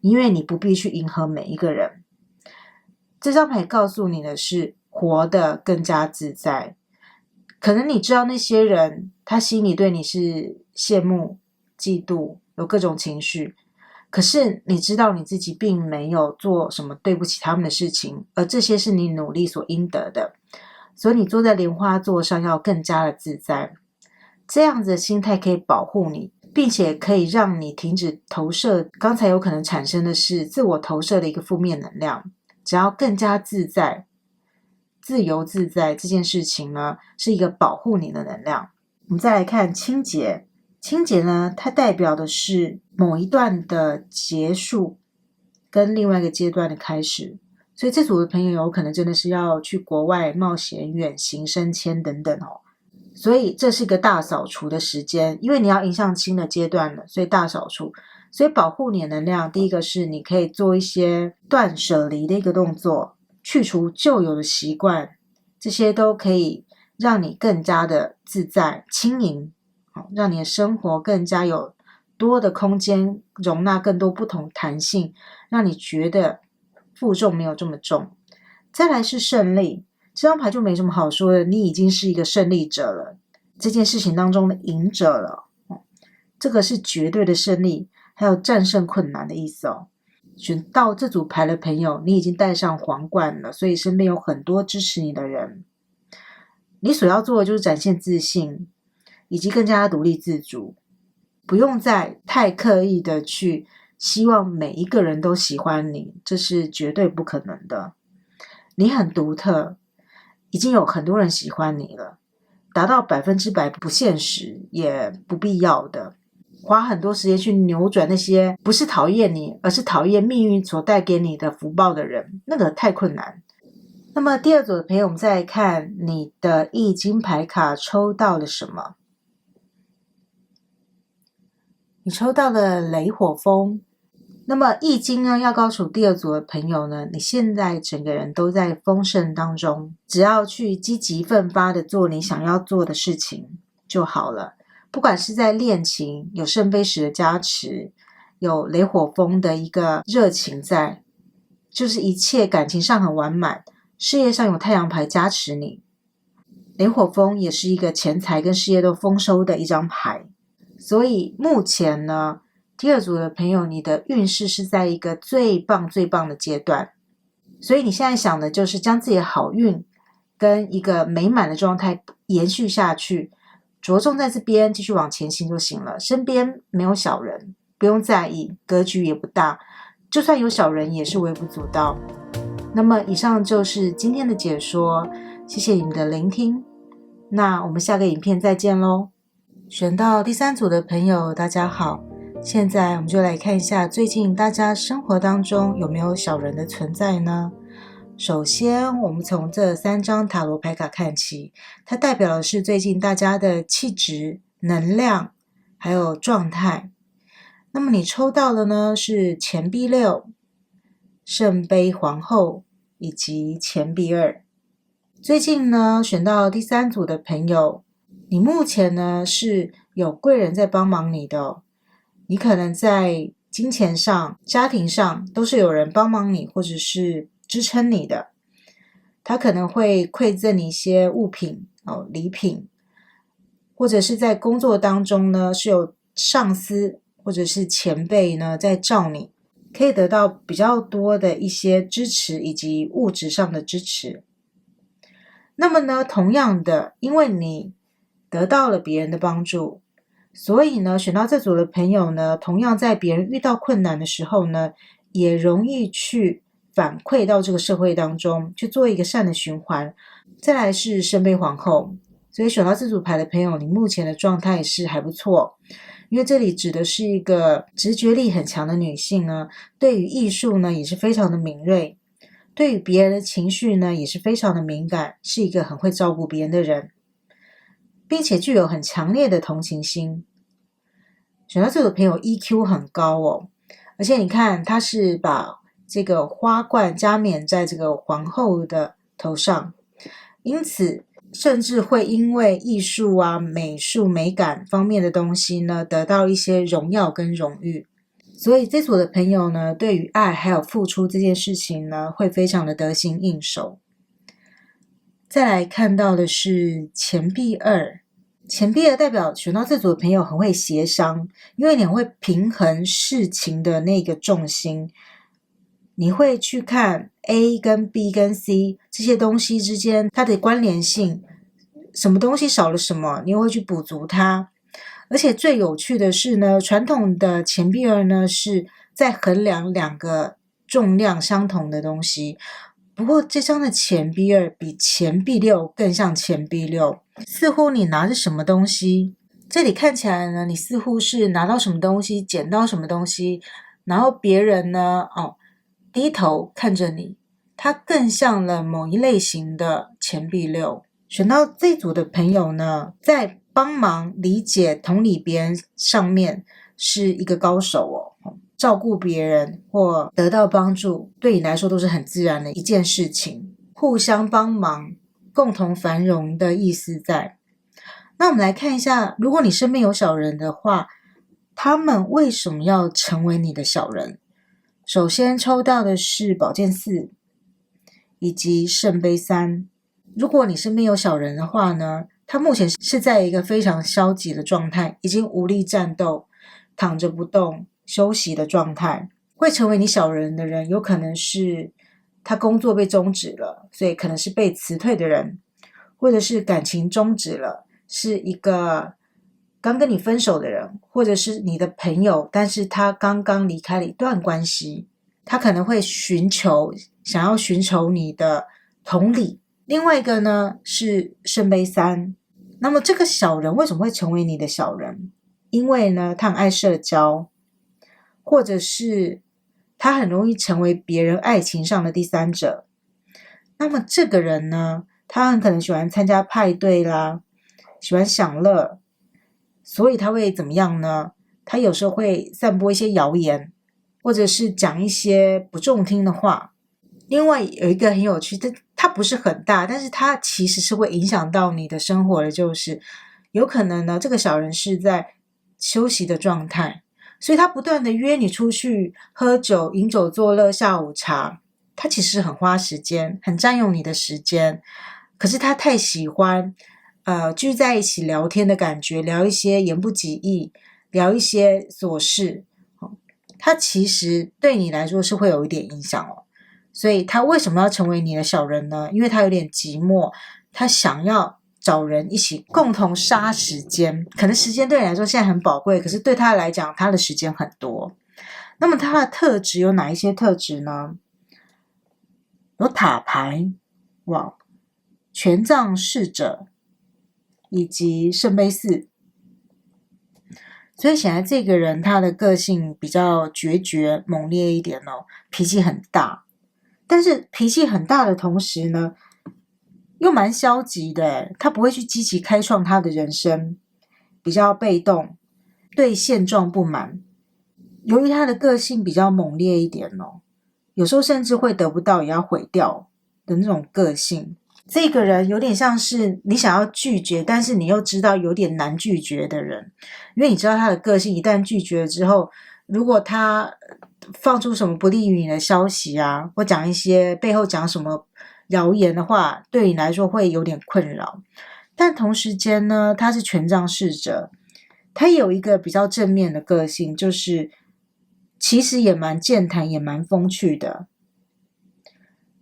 因为你不必去迎合每一个人。这张牌告诉你的是活得更加自在。可能你知道那些人他心里对你是羡慕、嫉妒，有各种情绪，可是你知道你自己并没有做什么对不起他们的事情，而这些是你努力所应得的，所以你坐在莲花座上要更加的自在。这样子的心态可以保护你，并且可以让你停止投射刚才有可能产生的是自我投射的一个负面能量。只要更加自在、自由自在，这件事情呢是一个保护你的能量。我们再来看清洁，清洁呢它代表的是某一段的结束跟另外一个阶段的开始，所以这组的朋友有可能真的是要去国外冒险、远行、升迁等等所以这是个大扫除的时间，因为你要迎向新的阶段了，所以大扫除。所以保护你的能量，第一个是你可以做一些断舍离的一个动作，去除旧有的习惯，这些都可以让你更加的自在轻盈，让你的生活更加有多的空间，容纳更多不同弹性，让你觉得负重没有这么重。再来是胜利，这张牌就没什么好说的，你已经是一个胜利者了，这件事情当中的赢者了，这个是绝对的胜利，还有战胜困难的意思选到这组牌的朋友，你已经戴上皇冠了，所以身边有很多支持你的人。你所要做的就是展现自信，以及更加独立自主，不用再太刻意的去希望每一个人都喜欢你，这是绝对不可能的。你很独特，已经有很多人喜欢你了，达到100%不现实，也不必要的。花很多时间去扭转那些不是讨厌你，而是讨厌命运所带给你的福报的人，那个太困难。那么第二组的朋友，我们再来看你的易经牌卡抽到了什么？你抽到了雷火风，那么易经呢，要告诉第二组的朋友呢，你现在整个人都在丰盛当中，只要去积极奋发的做你想要做的事情就好了。不管是在恋情有圣杯十的加持，有雷火风的一个热情在，就是一切感情上很完满，事业上有太阳牌加持你。雷火风也是一个钱财跟事业都丰收的一张牌，所以目前呢，第二组的朋友，你的运势是在一个最棒最棒的阶段，所以你现在想的就是将自己的好运跟一个美满的状态延续下去，着重在这边继续往前行就行了。身边没有小人，不用在意，格局也不大，就算有小人也是微不足道。那么以上就是今天的解说，谢谢你们的聆听，那我们下个影片再见咯。选到第三组的朋友大家好，现在我们就来看一下最近大家生活当中有没有小人的存在呢？首先我们从这3张塔罗牌卡看起，它代表的是最近大家的气质、能量还有状态。那么你抽到的呢是钱币6、圣杯皇后以及钱币2。最近呢选到第3组的朋友，你目前呢是有贵人在帮忙你的你可能在金钱上、家庭上都是有人帮忙你或者是支撑你的，他可能会馈赠你一些物品礼品，或者是在工作当中呢是有上司或者是前辈呢在罩你，可以得到比较多的一些支持以及物质上的支持。那么呢同样的，因为你得到了别人的帮助，所以呢选到这组的朋友呢，同样在别人遇到困难的时候呢，也容易去反馈到这个社会当中，去做一个善的循环。再来是圣杯皇后，所以选到这组牌的朋友，你目前的状态是还不错，因为这里指的是一个直觉力很强的女性呢，对于艺术呢也是非常的敏锐，对于别人的情绪呢也是非常的敏感，是一个很会照顾别人的人，并且具有很强烈的同情心。选到这个朋友 EQ 很高而且你看他是把这个花冠加冕在这个皇后的头上，因此甚至会因为艺术啊、美术、美感方面的东西呢，得到一些荣耀跟荣誉。所以这组的朋友呢，对于爱还有付出这件事情呢，会非常的得心应手。再来看到的是钱币2，钱币2代表选到这组的朋友很会协商，因为你会平衡事情的那个重心，你会去看 A 跟 B 跟 C 这些东西之间它的关联性，什么东西少了什么，你会去补足它。而且最有趣的是呢，传统的钱币2呢是在衡量2个重量相同的东西，不过这张的钱币2比钱币6更像钱币6，似乎你拿着什么东西，这里看起来呢，你似乎是拿到什么东西，捡到什么东西，然后别人呢低头看着你，它更像了某一类型的钱币6。选到这组的朋友呢，在帮忙理解同理别人上面是一个高手照顾别人或得到帮助对你来说都是很自然的一件事情，互相帮忙共同繁荣的意思在。那我们来看一下，如果你身边有小人的话，他们为什么要成为你的小人？首先抽到的是宝剑4以及圣杯3。如果你身边有小人的话呢，他目前是在一个非常消极的状态，已经无力战斗，躺着不动休息的状态。会成为你小人的人，有可能是他工作被终止了，所以可能是被辞退的人，或者是感情终止了，是一个刚跟你分手的人，或者是你的朋友，但是他刚刚离开了一段关系，他可能会想要寻求你的同理。另外一个呢是圣杯3，那么这个小人为什么会成为你的小人？因为呢他很爱社交，或者是他很容易成为别人爱情上的第三者。那么这个人呢，他很可能喜欢参加派对啦，喜欢享乐，所以他会怎么样呢？他有时候会散播一些谣言，或者是讲一些不中听的话。另外有一个很有趣，它不是很大，但是它其实是会影响到你的生活的，就是有可能呢，这个小人是在休息的状态，所以他不断的约你出去喝酒、饮酒作乐、下午茶，他其实很花时间，很占用你的时间。可是他太喜欢聚在一起聊天的感觉，聊一些言不及义，聊一些琐事，他其实对你来说是会有一点影响哦。所以他为什么要成为你的小人呢？因为他有点寂寞，他想要找人一起共同杀时间。可能时间对你来说现在很宝贵，可是对他来讲，他的时间很多。那么他的特质有哪一些特质呢？有塔牌，哇，权杖侍者，以及圣杯四。所以显然这个人他的个性比较决绝猛烈一点哦，脾气很大。但是脾气很大的同时呢，又蛮消极的，他不会去积极开创他的人生，比较被动，对现状不满。由于他的个性比较猛烈一点哦，有时候甚至会得不到也要毁掉的那种个性。这个人有点像是你想要拒绝，但是你又知道有点难拒绝的人，因为你知道他的个性，一旦拒绝了之后，如果他放出什么不利于你的消息啊，或讲一些背后讲什么谣言的话，对你来说会有点困扰。但同时间呢，他是权杖侍者，他有一个比较正面的个性，就是其实也蛮健谈，也蛮风趣的。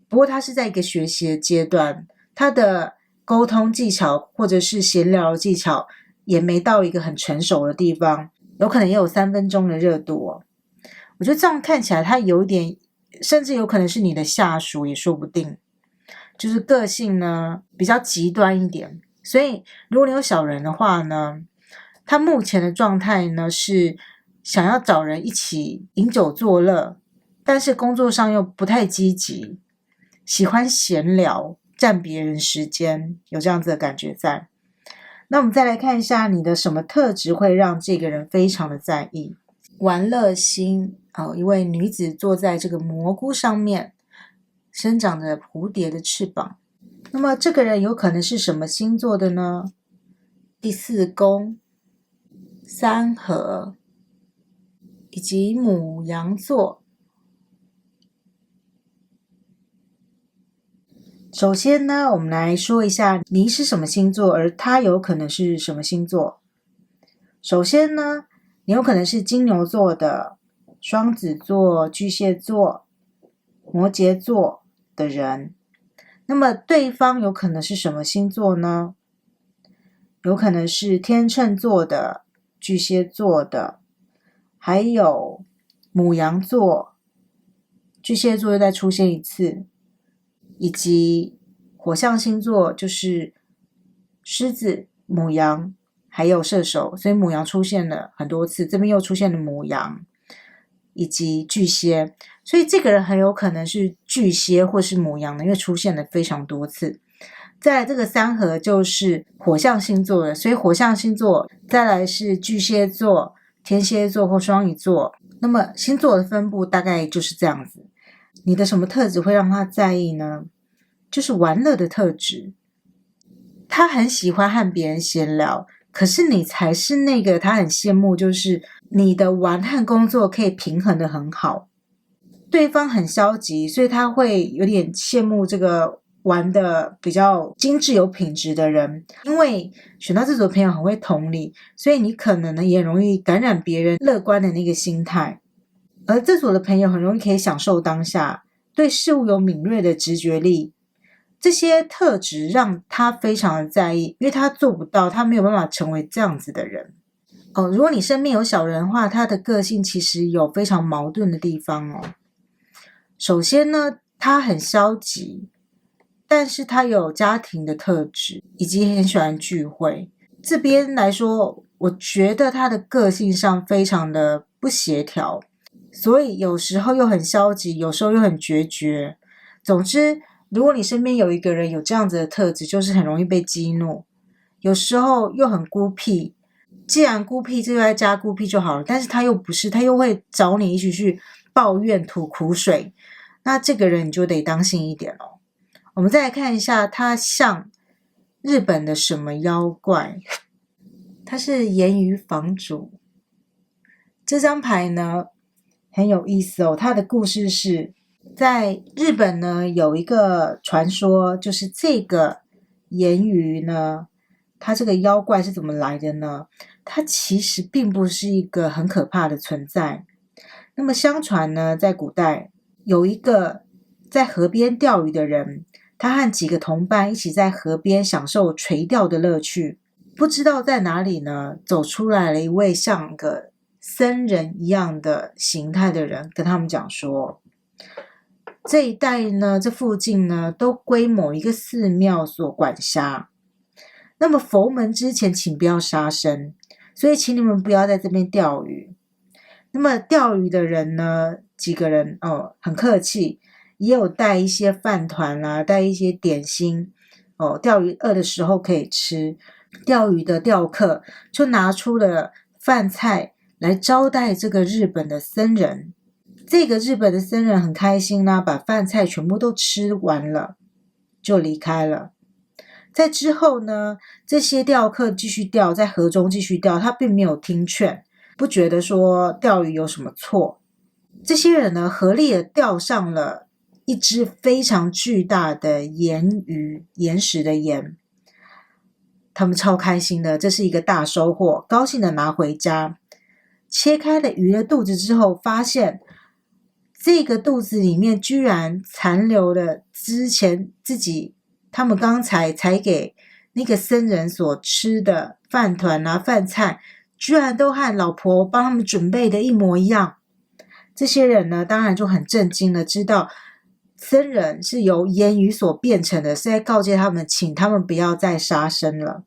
不过他是在一个学习的阶段，他的沟通技巧或者是闲聊技巧也没到一个很成熟的地方，有可能也有3分钟的热度哦。我觉得这样看起来他有点，甚至有可能是你的下属也说不定，就是个性呢比较极端一点。所以如果你有小人的话呢，他目前的状态呢是想要找人一起饮酒作乐，但是工作上又不太积极，喜欢闲聊，占别人时间，有这样子的感觉在。那我们再来看一下你的什么特质会让这个人非常的在意。玩乐心一位女子坐在这个蘑菇上面，生长着蝴蝶的翅膀。那么这个人有可能是什么星座的呢？第4宫、3合以及牡羊座。首先呢，我们来说一下你是什么星座，而他有可能是什么星座。首先呢，你有可能是金牛座的、双子座、巨蟹座、摩羯座的人。那么对方有可能是什么星座呢？有可能是天秤座的、巨蟹座的，还有牡羊座、巨蟹座又再出现一次，以及火象星座就是狮子、牡羊还有射手，所以牡羊出现了很多次，这边又出现了牡羊以及巨蟹，所以这个人很有可能是巨蟹或是牡羊的，因为出现了非常多次。再来这个3合就是火象星座的，所以火象星座再来是巨蟹座、天蝎座或双鱼座。那么星座的分布大概就是这样子。你的什么特质会让他在意呢？就是玩乐的特质。他很喜欢和别人闲聊，可是你才是那个他很羡慕，就是你的玩和工作可以平衡的很好。对方很消极，所以他会有点羡慕这个玩的比较精致有品质的人。因为选到这组朋友很会同理，所以你可能呢也容易感染别人乐观的那个心态。而这组的朋友很容易可以享受当下，对事物有敏锐的直觉力。这些特质让他非常的在意，因为他做不到，他没有办法成为这样子的人。如果你身边有小人的话，他的个性其实有非常矛盾的地方哦。首先呢，他很消极，但是他有家庭的特质，以及很喜欢聚会。这边来说，我觉得他的个性上非常的不协调，所以有时候又很消极，有时候又很决绝。总之，如果你身边有一个人有这样子的特质，就是很容易被激怒，有时候又很孤僻。既然孤僻，就再加孤僻就好了，但是他又不是，他又会找你一起去抱怨吐苦水，那这个人你就得当心一点哦。我们再来看一下，他像日本的什么妖怪？他是言语房主。这张牌呢很有意思哦，他的故事是在日本呢有一个传说，就是这个言语呢，它这个妖怪是怎么来的呢？它其实并不是一个很可怕的存在。那么相传呢，在古代有一个在河边钓鱼的人，他和几个同伴一起在河边享受垂钓的乐趣。不知道在哪里呢，走出来了一位像个僧人一样的形态的人，跟他们讲说，这一带呢，这附近呢，都归某一个寺庙所管辖。那么佛门之前，请不要杀生，所以请你们不要在这边钓鱼。那么钓鱼的人呢，几个人很客气，也有带一些饭团啦，带一些点心钓鱼饿的时候可以吃。钓鱼的钓客就拿出了饭菜来招待这个日本的僧人。这个日本的僧人很开心啦，把饭菜全部都吃完了，就离开了。在之后呢，这些钓客继续钓，在河中继续钓，他并没有听劝，不觉得说钓鱼有什么错。这些人呢，合力的钓上了一只非常巨大的盐鱼，岩石的盐。他们超开心的，这是一个大收获，高兴的拿回家。切开了鱼的肚子之后，发现这个肚子里面居然残留了之前他们刚才给那个僧人所吃的饭团啊饭菜，居然都和老婆帮他们准备的一模一样。这些人呢，当然就很震惊了，知道僧人是由言语所变成的，是在告诫他们，请他们不要再杀生了。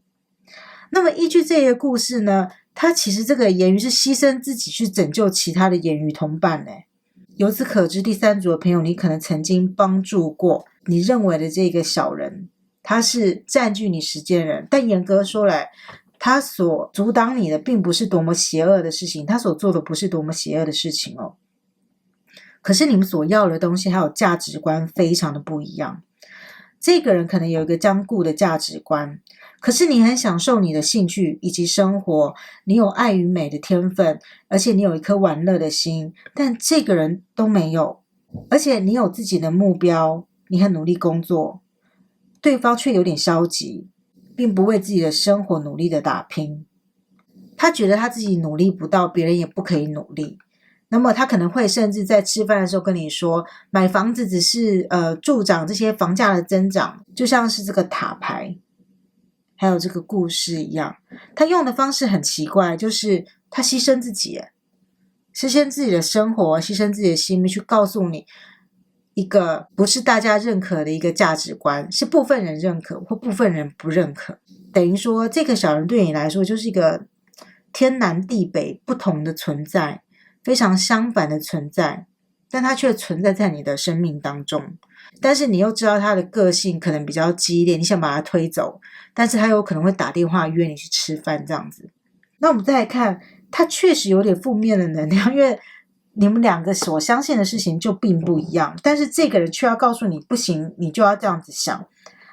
那么依据这个故事呢，他其实这个言语是牺牲自己去拯救其他的言语同伴。由此可知，第三组的朋友，你可能曾经帮助过你认为的这个小人，他是占据你时间的人，但严格说来，他所阻挡你的并不是多么邪恶的事情，他所做的不是多么邪恶的事情哦。可是你们所要的东西还有价值观非常的不一样。这个人可能有一个坚固的价值观，可是你很享受你的兴趣以及生活，你有爱与美的天分，而且你有一颗玩乐的心，但这个人都没有。而且你有自己的目标，你很努力工作，对方却有点消极，并不为自己的生活努力的打拼。他觉得他自己努力不到，别人也不可以努力。那么他可能会甚至在吃饭的时候跟你说，买房子只是助长这些房价的增长，就像是这个塔牌还有这个故事一样。他用的方式很奇怪，就是他牺牲自己，牺牲自己的生活，牺牲自己的性命，去告诉你一个不是大家认可的一个价值观，是部分人认可或部分人不认可。等于说这个小人对你来说就是一个天南地北不同的存在，非常相反的存在，但它却存在在你的生命当中。但是你又知道他的个性可能比较激烈，你想把他推走，但是他有可能会打电话约你去吃饭这样子。那我们再来看，他确实有点负面的能量，因为你们两个所相信的事情就并不一样，但是这个人却要告诉你不行，你就要这样子想，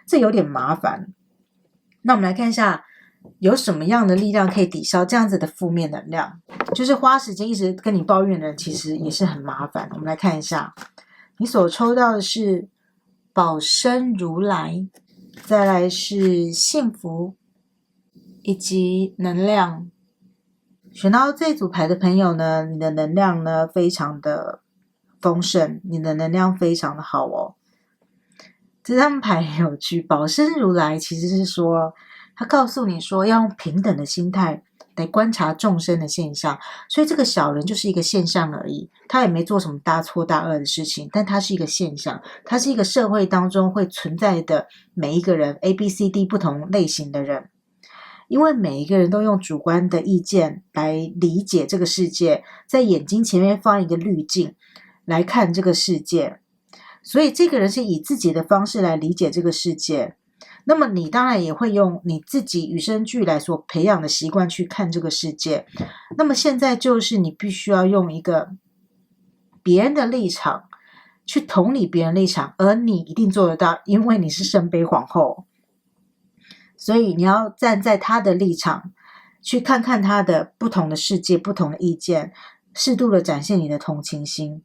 这有点麻烦。那我们来看一下有什么样的力量可以抵消这样子的负面能量。就是花时间一直跟你抱怨的人其实也是很麻烦。我们来看一下，你所抽到的是保生如来，再来是幸福以及能量。选到这组牌的朋友呢，你的能量呢非常的丰盛，你的能量非常的好哦。这张牌很有趣，保生如来其实是说，他告诉你说要用平等的心态来观察众生的现象，所以这个小人就是一个现象而已，他也没做什么大错大恶的事情，但他是一个现象，他是一个社会当中会存在的每一个人 ABCD 不同类型的人。因为每一个人都用主观的意见来理解这个世界，在眼睛前面放一个滤镜来看这个世界，所以这个人是以自己的方式来理解这个世界。那么你当然也会用你自己与生俱来所培养的习惯去看这个世界。那么现在就是你必须要用一个别人的立场，去同理别人立场，而你一定做得到，因为你是圣杯皇后。所以你要站在他的立场，去看看他的不同的世界、不同的意见，适度的展现你的同情心。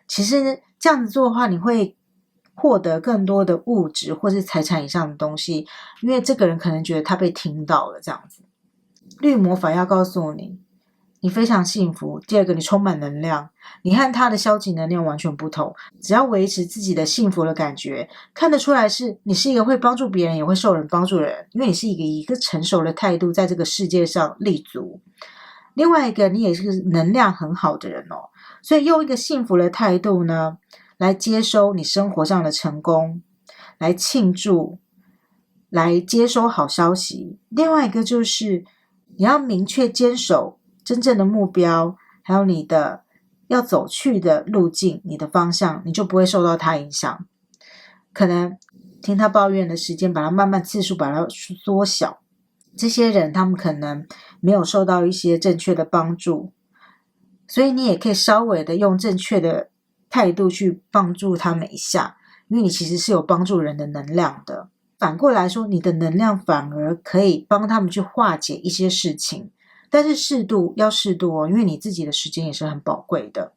其实这样子做的话，你会获得更多的物质或是财产以上的东西，因为这个人可能觉得他被听到了这样子。绿魔法要告诉你，你非常幸福。第二个，你充满能量，你和他的消极能量完全不同。只要维持自己的幸福的感觉，看得出来是你是一个会帮助别人也会受人帮助的人，因为你是以一个成熟的态度在这个世界上立足。另外一个，你也是能量很好的人哦，所以用一个幸福的态度呢，来接收你生活上的成功，来庆祝，来接收好消息。另外一个就是你要明确坚守真正的目标，还有你的要走去的路径，你的方向，你就不会受到他影响。可能听他抱怨的时间，把它慢慢次数把它缩小。这些人他们可能没有受到一些正确的帮助，所以你也可以稍微的用正确的态度去帮助他们一下，因为你其实是有帮助人的能量的。反过来说，你的能量反而可以帮他们去化解一些事情，但是适度要适度哦，因为你自己的时间也是很宝贵的，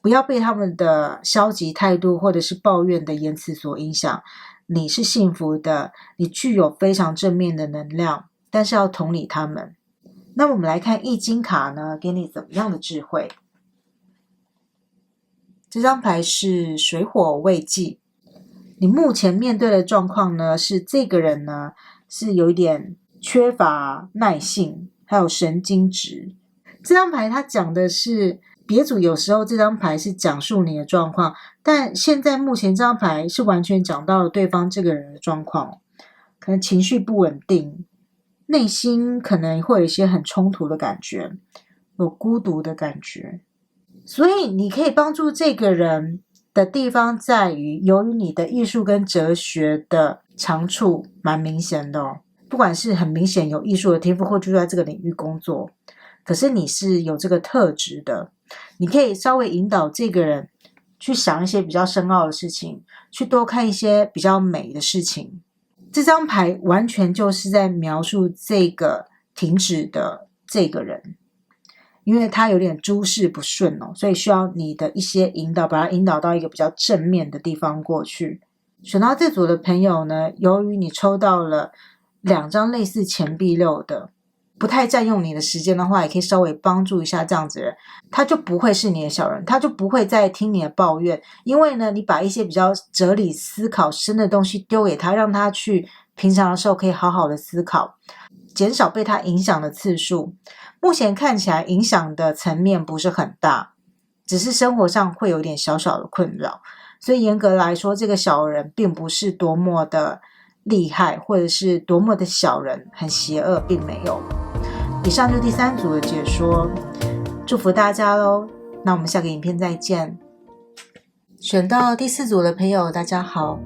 不要被他们的消极态度或者是抱怨的言辞所影响。你是幸福的，你具有非常正面的能量，但是要同理他们。那我们来看易经卡呢，给你怎么样的智慧？这张牌是水火未济。你目前面对的状况呢，是这个人呢是有一点缺乏耐性，还有神经质。这张牌它讲的是别组，有时候这张牌是讲述你的状况，但现在目前这张牌是完全讲到了对方这个人的状况，可能情绪不稳定，内心可能会有一些很冲突的感觉，有孤独的感觉。所以你可以帮助这个人的地方在于，由于你的艺术跟哲学的长处蛮明显的哦，不管是很明显有艺术的天赋，或就在这个领域工作，可是你是有这个特质的，你可以稍微引导这个人去想一些比较深奥的事情，去多看一些比较美的事情。这张牌完全就是在描述这个停止的这个人，因为他有点诸事不顺哦，所以需要你的一些引导，把他引导到一个比较正面的地方过去。选到这组的朋友呢，由于你抽到了2张类似钱币六的，不太占用你的时间的话，也可以稍微帮助一下这样子的人，他就不会是你的小人，他就不会再听你的抱怨。因为呢，你把一些比较哲理思考深的东西丢给他，让他去平常的时候可以好好的思考，减少被他影响的次数。目前看起来影响的层面不是很大，只是生活上会有点小小的困扰，所以严格来说，这个小人并不是多么的厉害，或者是多么的小人很邪恶，并没有。以上就第3组的解说，祝福大家咯。那我们下个影片再见。选到第4组的朋友大家好，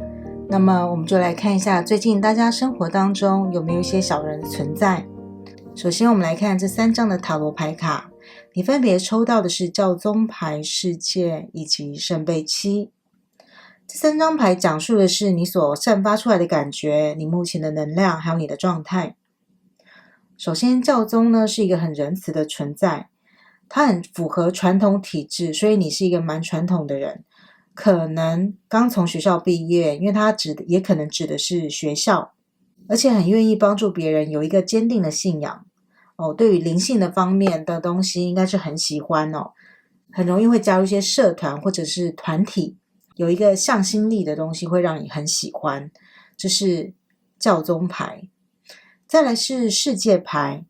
那么我们就来看一下最近大家生活当中有没有一些小人的存在。首先我们来看这3张的塔罗牌卡，你分别抽到的是教宗牌、世界以及圣杯7。这3张牌讲述的是你所散发出来的感觉，你目前的能量还有你的状态。首先教宗呢是一个很仁慈的存在，他很符合传统体制，所以你是一个蛮传统的人，可能刚从学校毕业，因为他也可能指的是学校，而且很愿意帮助别人，有一个坚定的信仰哦。对于灵性的方面的东西应该是很喜欢哦，很容易会加入一些社团或者是团体，有一个向心力的东西会让你很喜欢，这是教宗牌。再来是世界牌，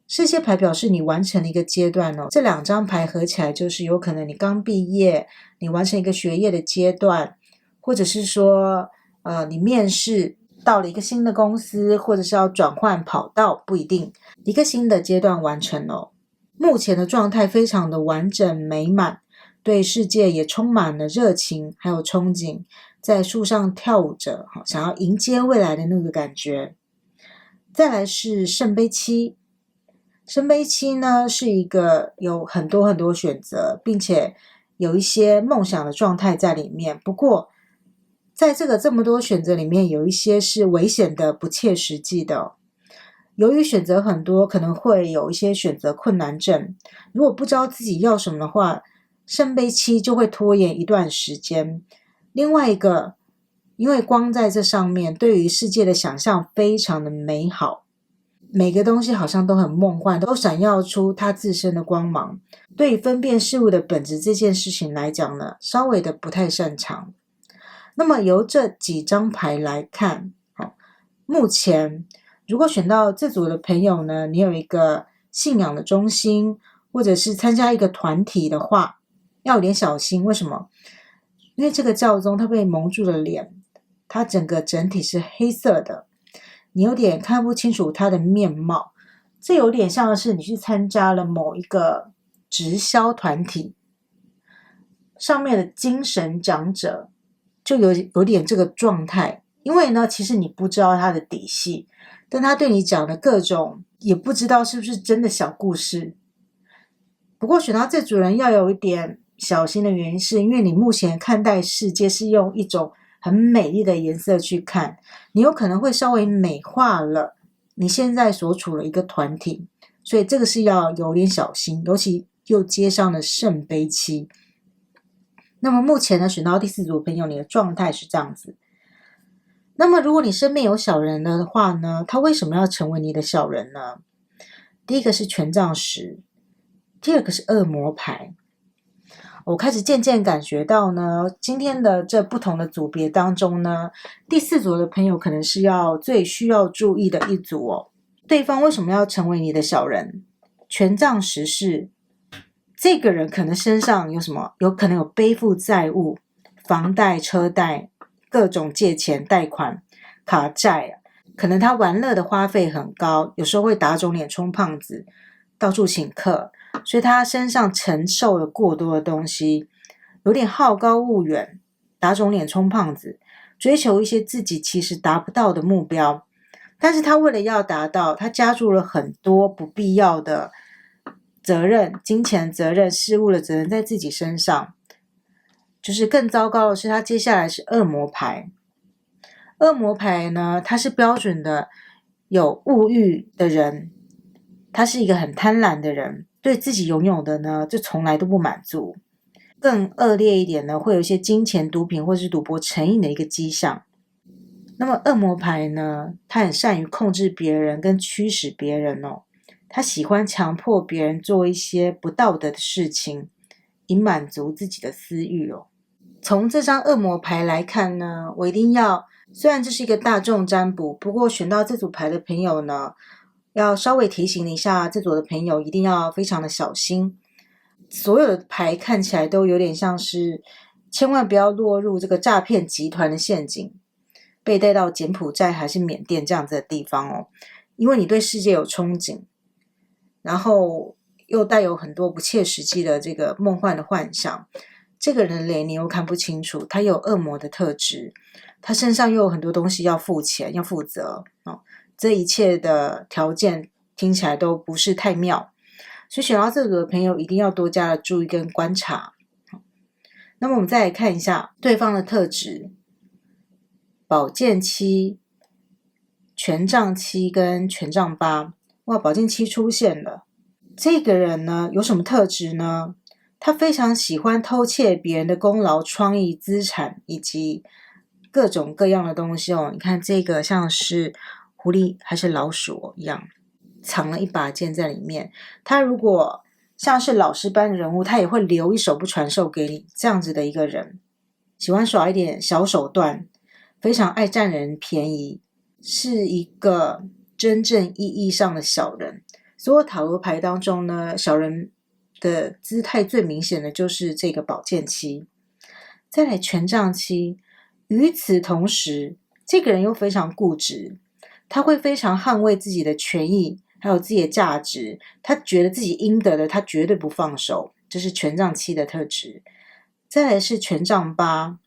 世界牌表示你完成了一个阶段哦。这2张牌合起来就是有可能你刚毕业，你完成一个学业的阶段，或者是说你面试到了一个新的公司，或者是要转换跑道，不一定，一个新的阶段完成了。目前的状态非常的完整美满，对世界也充满了热情还有憧憬，在树上跳舞着，想要迎接未来的那个感觉。再来是圣杯7，圣杯七呢是一个有很多很多选择，并且有一些梦想的状态在里面。不过在这么多选择里面，有一些是危险的、不切实际的。由于选择很多，可能会有一些选择困难症。如果不知道自己要什么的话，圣杯七就会拖延一段时间。另外一个，因为光在这上面，对于世界的想象非常的美好。每个东西好像都很梦幻，都闪耀出它自身的光芒。对于分辨事物的本质这件事情来讲呢，稍微的不太擅长。那么由这几张牌来看，目前如果选到这组的朋友呢，你有一个信仰的中心，或者是参加一个团体的话，要有点小心。为什么？因为这个教宗他被蒙住了脸，他整体是黑色的，你有点看不清楚他的面貌。这有点像是你去参加了某一个直销团体，上面的精神讲者就有点这个状态。因为呢，其实你不知道他的底细，但他对你讲的各种也不知道是不是真的小故事。不过选到这组人要有一点小心的原因，是因为你目前看待世界是用一种很美丽的颜色去看，你有可能会稍微美化了你现在所处的一个团体，所以这个是要有点小心，尤其又接上了圣杯七。那么目前呢，选到第四组朋友，你的状态是这样子。那么如果你身边有小人的话呢，他为什么要成为你的小人呢？第一个是权杖十，第二个是恶魔牌。我开始渐渐感觉到呢，今天的这不同的组别当中呢，第四组的朋友可能是最需要注意的一组哦。对方为什么要成为你的小人？权杖十是这个人可能身上有什么？有可能有背负债务，房贷、车贷，各种借钱、贷款、卡债，可能他玩乐的花费很高，有时候会打肿脸充胖子，到处请客，所以他身上承受了过多的东西，有点好高骛远，打肿脸充胖子，追求一些自己其实达不到的目标。但是他为了要达到，他加注了很多不必要的责任，金钱责任、事物的责任在自己身上。就是更糟糕的是，他接下来是恶魔牌。恶魔牌呢，他是标准的有物欲的人，他是一个很贪婪的人，对自己拥有的呢，就从来都不满足。更恶劣一点呢，会有一些金钱、毒品或是赌博成瘾的一个迹象。那么恶魔牌呢，他很善于控制别人跟驱使别人哦，他喜欢强迫别人做一些不道德的事情，以满足自己的私欲哦。从这张恶魔牌来看呢，我一定要，虽然这是一个大众占卜，不过选到这组牌的朋友呢，要稍微提醒一下这组的朋友，一定要非常的小心。所有的牌看起来都有点像是，千万不要落入这个诈骗集团的陷阱，被带到柬埔寨还是缅甸这样子的地方哦。因为你对世界有憧憬，然后又带有很多不切实际的这个梦幻的幻想。这个人脸你又看不清楚，他有恶魔的特质，他身上又有很多东西要付钱、要负责哦。这一切的条件听起来都不是太妙，所以选到这组的朋友一定要多加的注意跟观察。那么我们再来看一下对方的特质：宝剑七、权杖七跟权杖八。哇，宝剑七出现了。这个人呢，有什么特质呢？他非常喜欢偷窃别人的功劳、创意、资产以及各种各样的东西哦。你看这个像是狐狸还是老鼠一样，藏了一把剑在里面。他如果像是老师般的人物，他也会留一手不传授给你，这样子的一个人，喜欢耍一点小手段，非常爱占人便宜，是一个真正意义上的小人。所有塔罗牌当中呢，小人的姿态最明显的就是这个宝剑七，再来权杖七。与此同时，这个人又非常固执，他会非常捍卫自己的权益还有自己的价值，他觉得自己应得的他绝对不放手，这是权杖七的特质。再来是权杖八，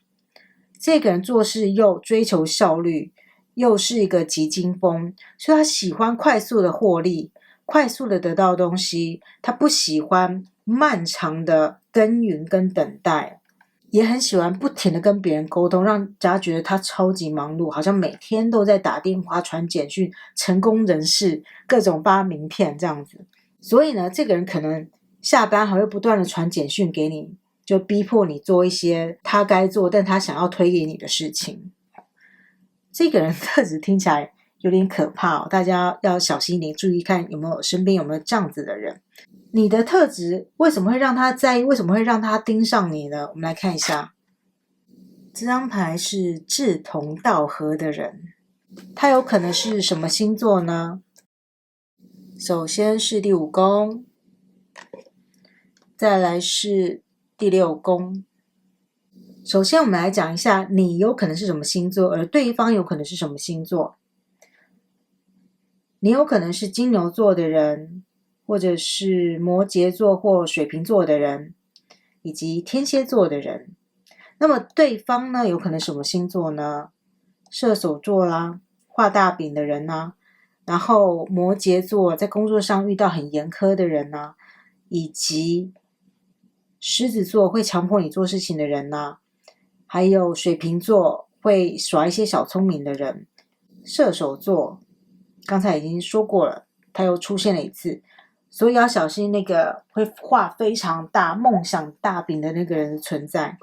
这个人做事又追求效率，又是一个急惊风，所以他喜欢快速的获利，快速的得到东西，他不喜欢漫长的耕耘跟等待，也很喜欢不停的跟别人沟通，让大家觉得他超级忙碌，好像每天都在打电话传简讯，成功人士各种发名片这样子。所以呢，这个人可能下班还会不断的传简讯给你，就逼迫你做一些他该做但他想要推给你的事情。这个人特质听起来有点可怕大家要小心一点，注意看身边有没有这样子的人。你的特质为什么会让他在意？为什么会让他盯上你呢？我们来看一下，这张牌是志同道合的人，他有可能是什么星座呢？首先是第5宫，再来是第6宫。首先我们来讲一下你有可能是什么星座，而对方有可能是什么星座。你有可能是金牛座的人，或者是摩羯座或水瓶座的人，以及天蝎座的人。那么对方呢，有可能什么星座呢？射手座啦，画大饼的人啊，然后摩羯座在工作上遇到很严苛的人啊，以及狮子座会强迫你做事情的人啊，还有水瓶座会耍一些小聪明的人，射手座刚才已经说过了，他又出现了一次，所以要小心那个会画非常大梦想大饼的那个人的存在。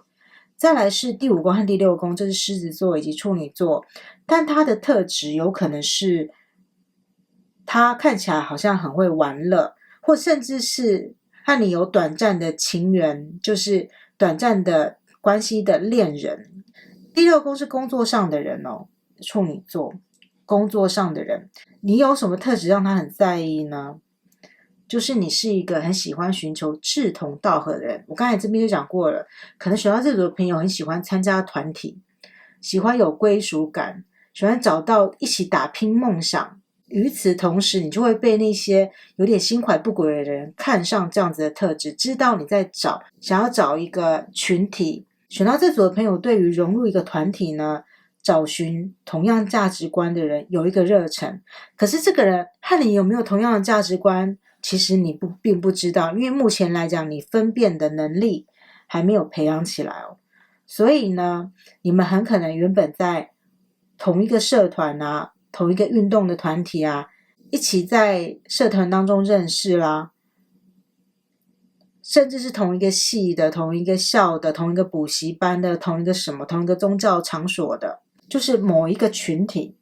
再来是第5宫和第6宫，这是狮子座以及处女座，但他的特质有可能是他看起来好像很会玩乐，或甚至是和你有短暂的情缘，就是短暂的关系的恋人。第6宫是工作上的人处女座工作上的人，你有什么特质让他很在意呢？就是你是一个很喜欢寻求志同道合的人。我刚才这边就讲过了，可能选到这组的朋友很喜欢参加团体，喜欢有归属感，喜欢找到一起打拼梦想。与此同时，你就会被那些有点心怀不轨的人看上这样子的特质，知道你在想要找一个群体。选到这组的朋友对于融入一个团体呢，找寻同样价值观的人有一个热忱，可是这个人和你有没有同样的价值观，其实你并不知道，因为目前来讲你分辨的能力还没有培养起来所以呢，你们很可能原本在同一个社团啊，同一个运动的团体啊，一起在社团当中认识啦，甚至是同一个系的，同一个校的，同一个补习班的，同一个同一个宗教场所的，就是某一个群体。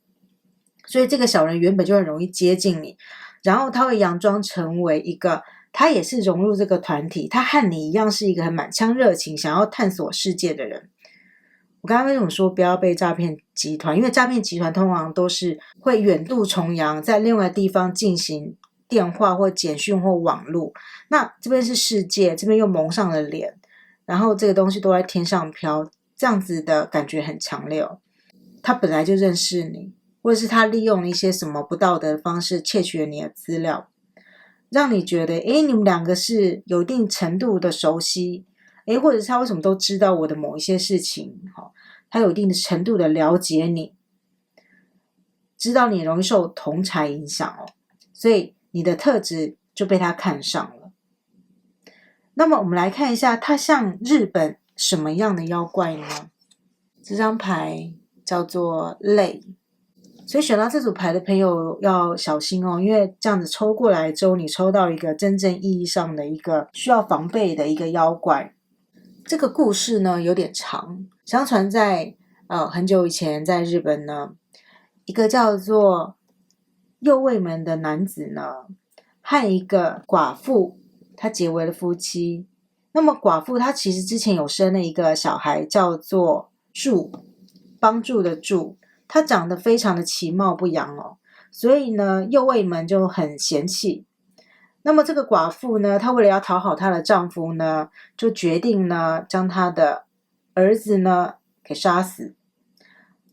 所以这个小人原本就很容易接近你，然后他会佯装成为一个他也是融入这个团体，他和你一样是一个很满腔热情想要探索世界的人。我刚刚为什么说不要被诈骗集团？因为诈骗集团通常都是会远渡重洋，在另外地方进行电话或简讯或网络，那这边是世界，这边又蒙上了脸，然后这个东西都在天上飘，这样子的感觉很强烈他本来就认识你，或者是他利用了一些什么不道德的方式窃取了你的资料，让你觉得你们两个是有一定程度的熟悉，或者是他为什么都知道我的某一些事情，他有一定的程度的了解你，知道你容易受同侪影响所以你的特质就被他看上了。那么我们来看一下，他像日本什么样的妖怪呢？这张牌叫做泪，所以选到这组牌的朋友要小心因为这样子抽过来之后，你抽到一个真正意义上的一个需要防备的一个妖怪。这个故事呢有点长，相传在很久以前，在日本呢，一个叫做右卫门的男子呢，和一个寡妇他结为了夫妻。那么寡妇她其实之前有生了一个小孩，叫做助，帮助的助，他长得非常的其貌不扬所以呢右卫门就很嫌弃。那么这个寡妇呢，她为了要讨好她的丈夫呢，就决定呢将她的儿子呢给杀死。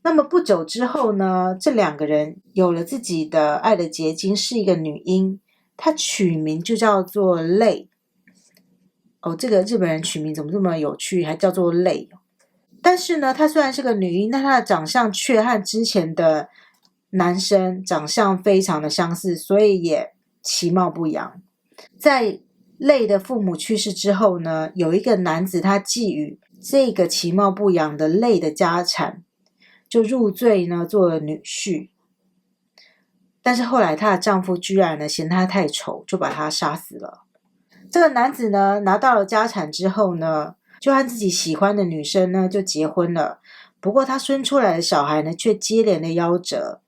那么不久之后呢，这两个人有了自己的爱的结晶，是一个女婴，她取名就叫做泪。这个日本人取名怎么这么有趣，还叫做泪。但是呢，她虽然是个女婴，但她的长相却和之前的男生长相非常的相似，所以也其貌不扬。在类的父母去世之后呢，有一个男子他觊觎这个其貌不扬的类的家产，就入赘呢做了女婿。但是后来她的丈夫居然呢嫌她太丑，就把她杀死了。这个男子呢拿到了家产之后呢，就和自己喜欢的女生呢就结婚了。不过他生出来的小孩呢却接连的夭折。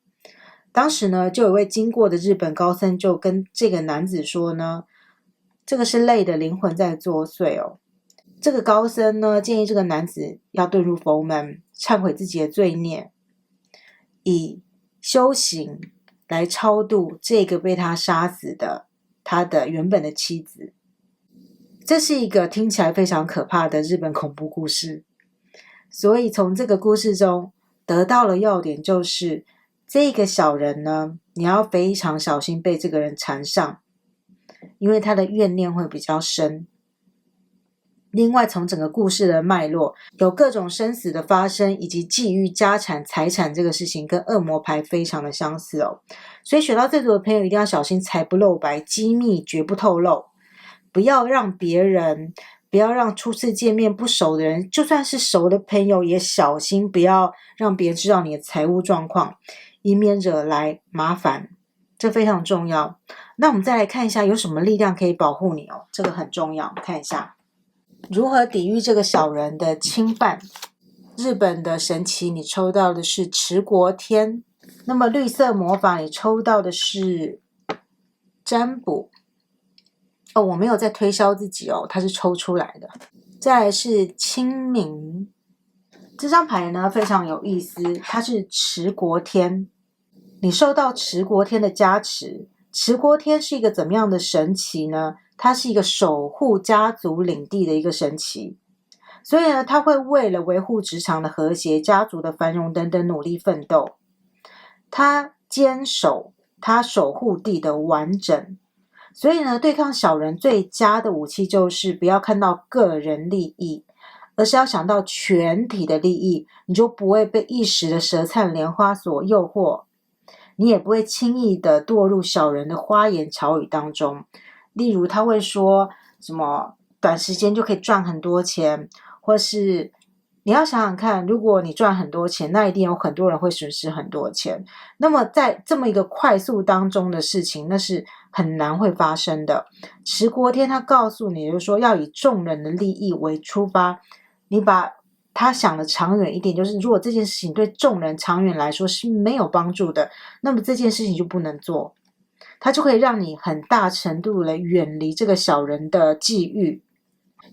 当时呢就有一位经过的日本高僧就跟这个男子说呢，这个是类的灵魂在作祟哦。这个高僧呢建议这个男子要遁入佛门，忏悔自己的罪孽，以修行来超度这个被他杀死的他的原本的妻子。这是一个听起来非常可怕的日本恐怖故事，所以从这个故事中得到了要点，就是这个小人呢，你要非常小心被这个人缠上，因为他的怨念会比较深。另外，从整个故事的脉络，有各种生死的发生，以及觊觎家产财产这个事情，跟恶魔牌非常的相似哦。所以选到这组的朋友一定要小心财不露白，机密绝不透露，不要让别人，不要让初次见面不熟的人，就算是熟的朋友也小心，不要让别人知道你的财务状况，以免惹来麻烦，这非常重要。那我们再来看一下有什么力量可以保护你哦，这个很重要，看一下如何抵御这个小人的侵犯。日本的神奇你抽到的是持国天，那么绿色魔法你抽到的是占卜哦，我没有在推销自己哦，它是抽出来的。再来是清明，这张牌呢非常有意思，它是持国天，你受到持国天的加持。持国天是一个怎么样的神奇呢？它是一个守护家族领地的一个神奇，所以呢，他会为了维护职场的和谐、家族的繁荣等等努力奋斗。他坚守他守护地的完整，所以呢，对抗小人最佳的武器就是不要看到个人利益，而是要想到全体的利益，你就不会被一时的舌灿莲花所诱惑，你也不会轻易的堕入小人的花言巧语当中。例如他会说什么短时间就可以赚很多钱，或是你要想想看，如果你赚很多钱，那一定有很多人会损失很多钱。那么在这么一个快速当中的事情，那是很难会发生的。持国天他告诉你，就是说要以众人的利益为出发，你把他想的长远一点，就是如果这件事情对众人长远来说是没有帮助的，那么这件事情就不能做，它就可以让你很大程度的远离这个小人的觊觎。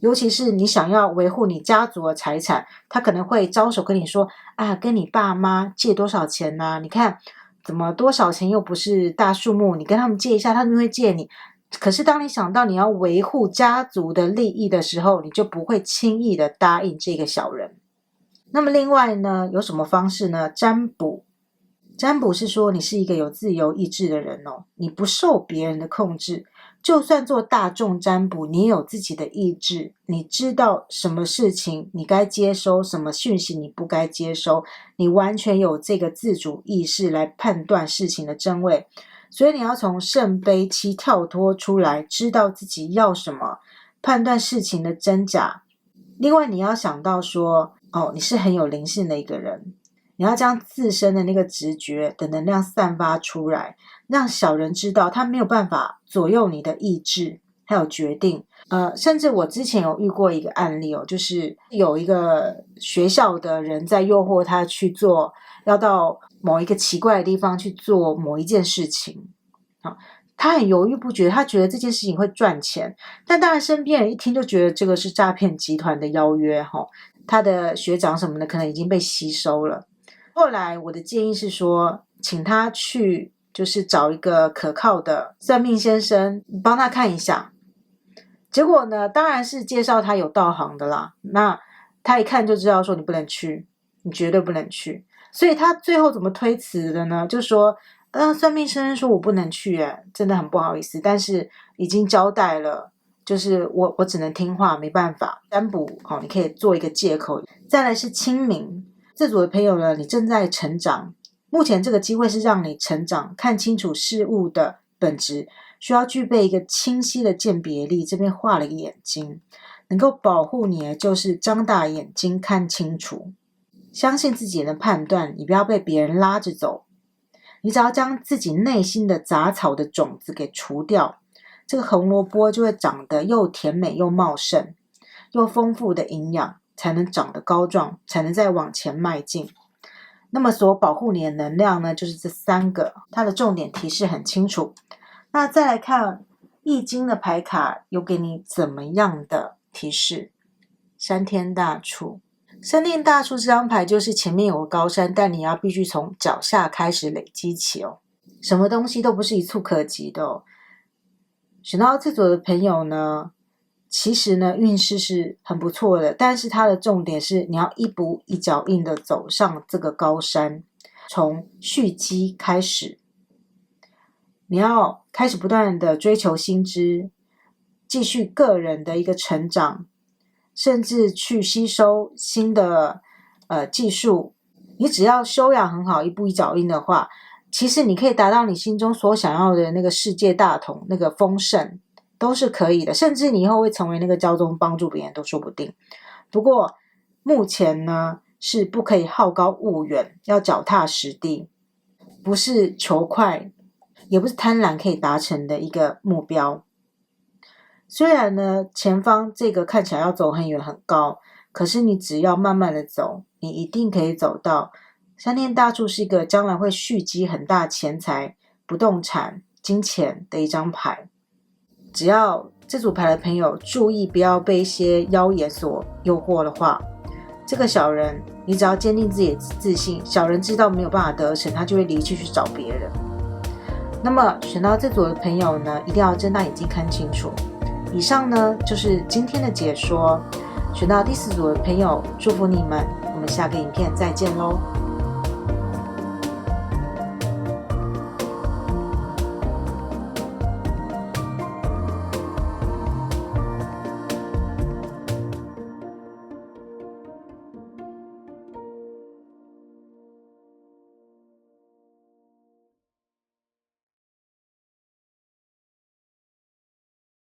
尤其是你想要维护你家族的财产，他可能会招手跟你说啊，跟你爸妈借多少钱啊，你看怎么多少钱又不是大数目，你跟他们借一下，他们会借你。可是当你想到你要维护家族的利益的时候，你就不会轻易的答应这个小人。那么另外呢，有什么方式呢？占卜是说你是一个有自由意志的人哦，你不受别人的控制，就算做大众占卜，你也有自己的意志，你知道什么事情你该接收，什么讯息你不该接收，你完全有这个自主意识来判断事情的真伪，所以你要从圣杯七跳脱出来，知道自己要什么，判断事情的真假。另外你要想到说，你是很有灵性的一个人，你要将自身的那个直觉的能量散发出来，让小人知道他没有办法左右你的意志还有决定。甚至我之前有遇过一个案例就是有一个学校的人在诱惑他去做，要到某一个奇怪的地方去做某一件事情。他很犹豫不决，他觉得这件事情会赚钱，但当然身边人一听就觉得这个是诈骗集团的邀约，他的学长什么的可能已经被吸收了。后来我的建议是说，请他去就是找一个可靠的算命先生帮他看一下。结果呢，当然是介绍他有道行的啦，那他一看就知道说你不能去，你绝对不能去。所以他最后怎么推辞的呢？就说算命先生说我不能去，真的很不好意思，但是已经交代了，就是我只能听话，没办法。占卜你可以做一个借口。再来是清明，这组的朋友呢，你正在成长，目前这个机会是让你成长，看清楚事物的本质，需要具备一个清晰的鉴别力，这边画了一个眼睛，能够保护你的就是张大眼睛看清楚，相信自己的判断，你不要被别人拉着走。你只要将自己内心的杂草的种子给除掉，这个红萝卜就会长得又甜美又茂盛，又丰富的营养，才能长得高壮，才能再往前迈进。那么所保护你的能量呢，就是这3个，它的重点提示很清楚。那再来看易经的牌卡有给你怎么样的提示？山天大处。山天大处这张牌就是前面有个高山，但你要必须从脚下开始累积起哦。什么东西都不是一触可及的哦。选到这组的朋友呢，其实呢运势是很不错的，但是它的重点是你要一步一脚印的走上这个高山，从蓄积开始，你要开始不断的追求新知，继续个人的一个成长，甚至去吸收新的技术。你只要修养很好，一步一脚印的话，其实你可以达到你心中所想要的那个世界大同，那个丰盛都是可以的，甚至你以后会成为那个教宗帮助别人都说不定。不过目前呢是不可以好高骛远，要脚踏实地，不是求快，也不是贪婪可以达成的一个目标。虽然呢前方这个看起来要走很远很高，可是你只要慢慢的走，你一定可以走到。山天大处是一个将来会蓄积很大钱财、不动产、金钱的一张牌。只要这组牌的朋友注意不要被一些妖言所诱惑的话，这个小人你只要坚定自己的自信，小人知道没有办法得逞，他就会离去找别人。那么选到这组的朋友呢，一定要睁大眼睛看清楚。以上呢就是今天的解说。选到第4组的朋友，祝福你们，我们下个影片再见咯。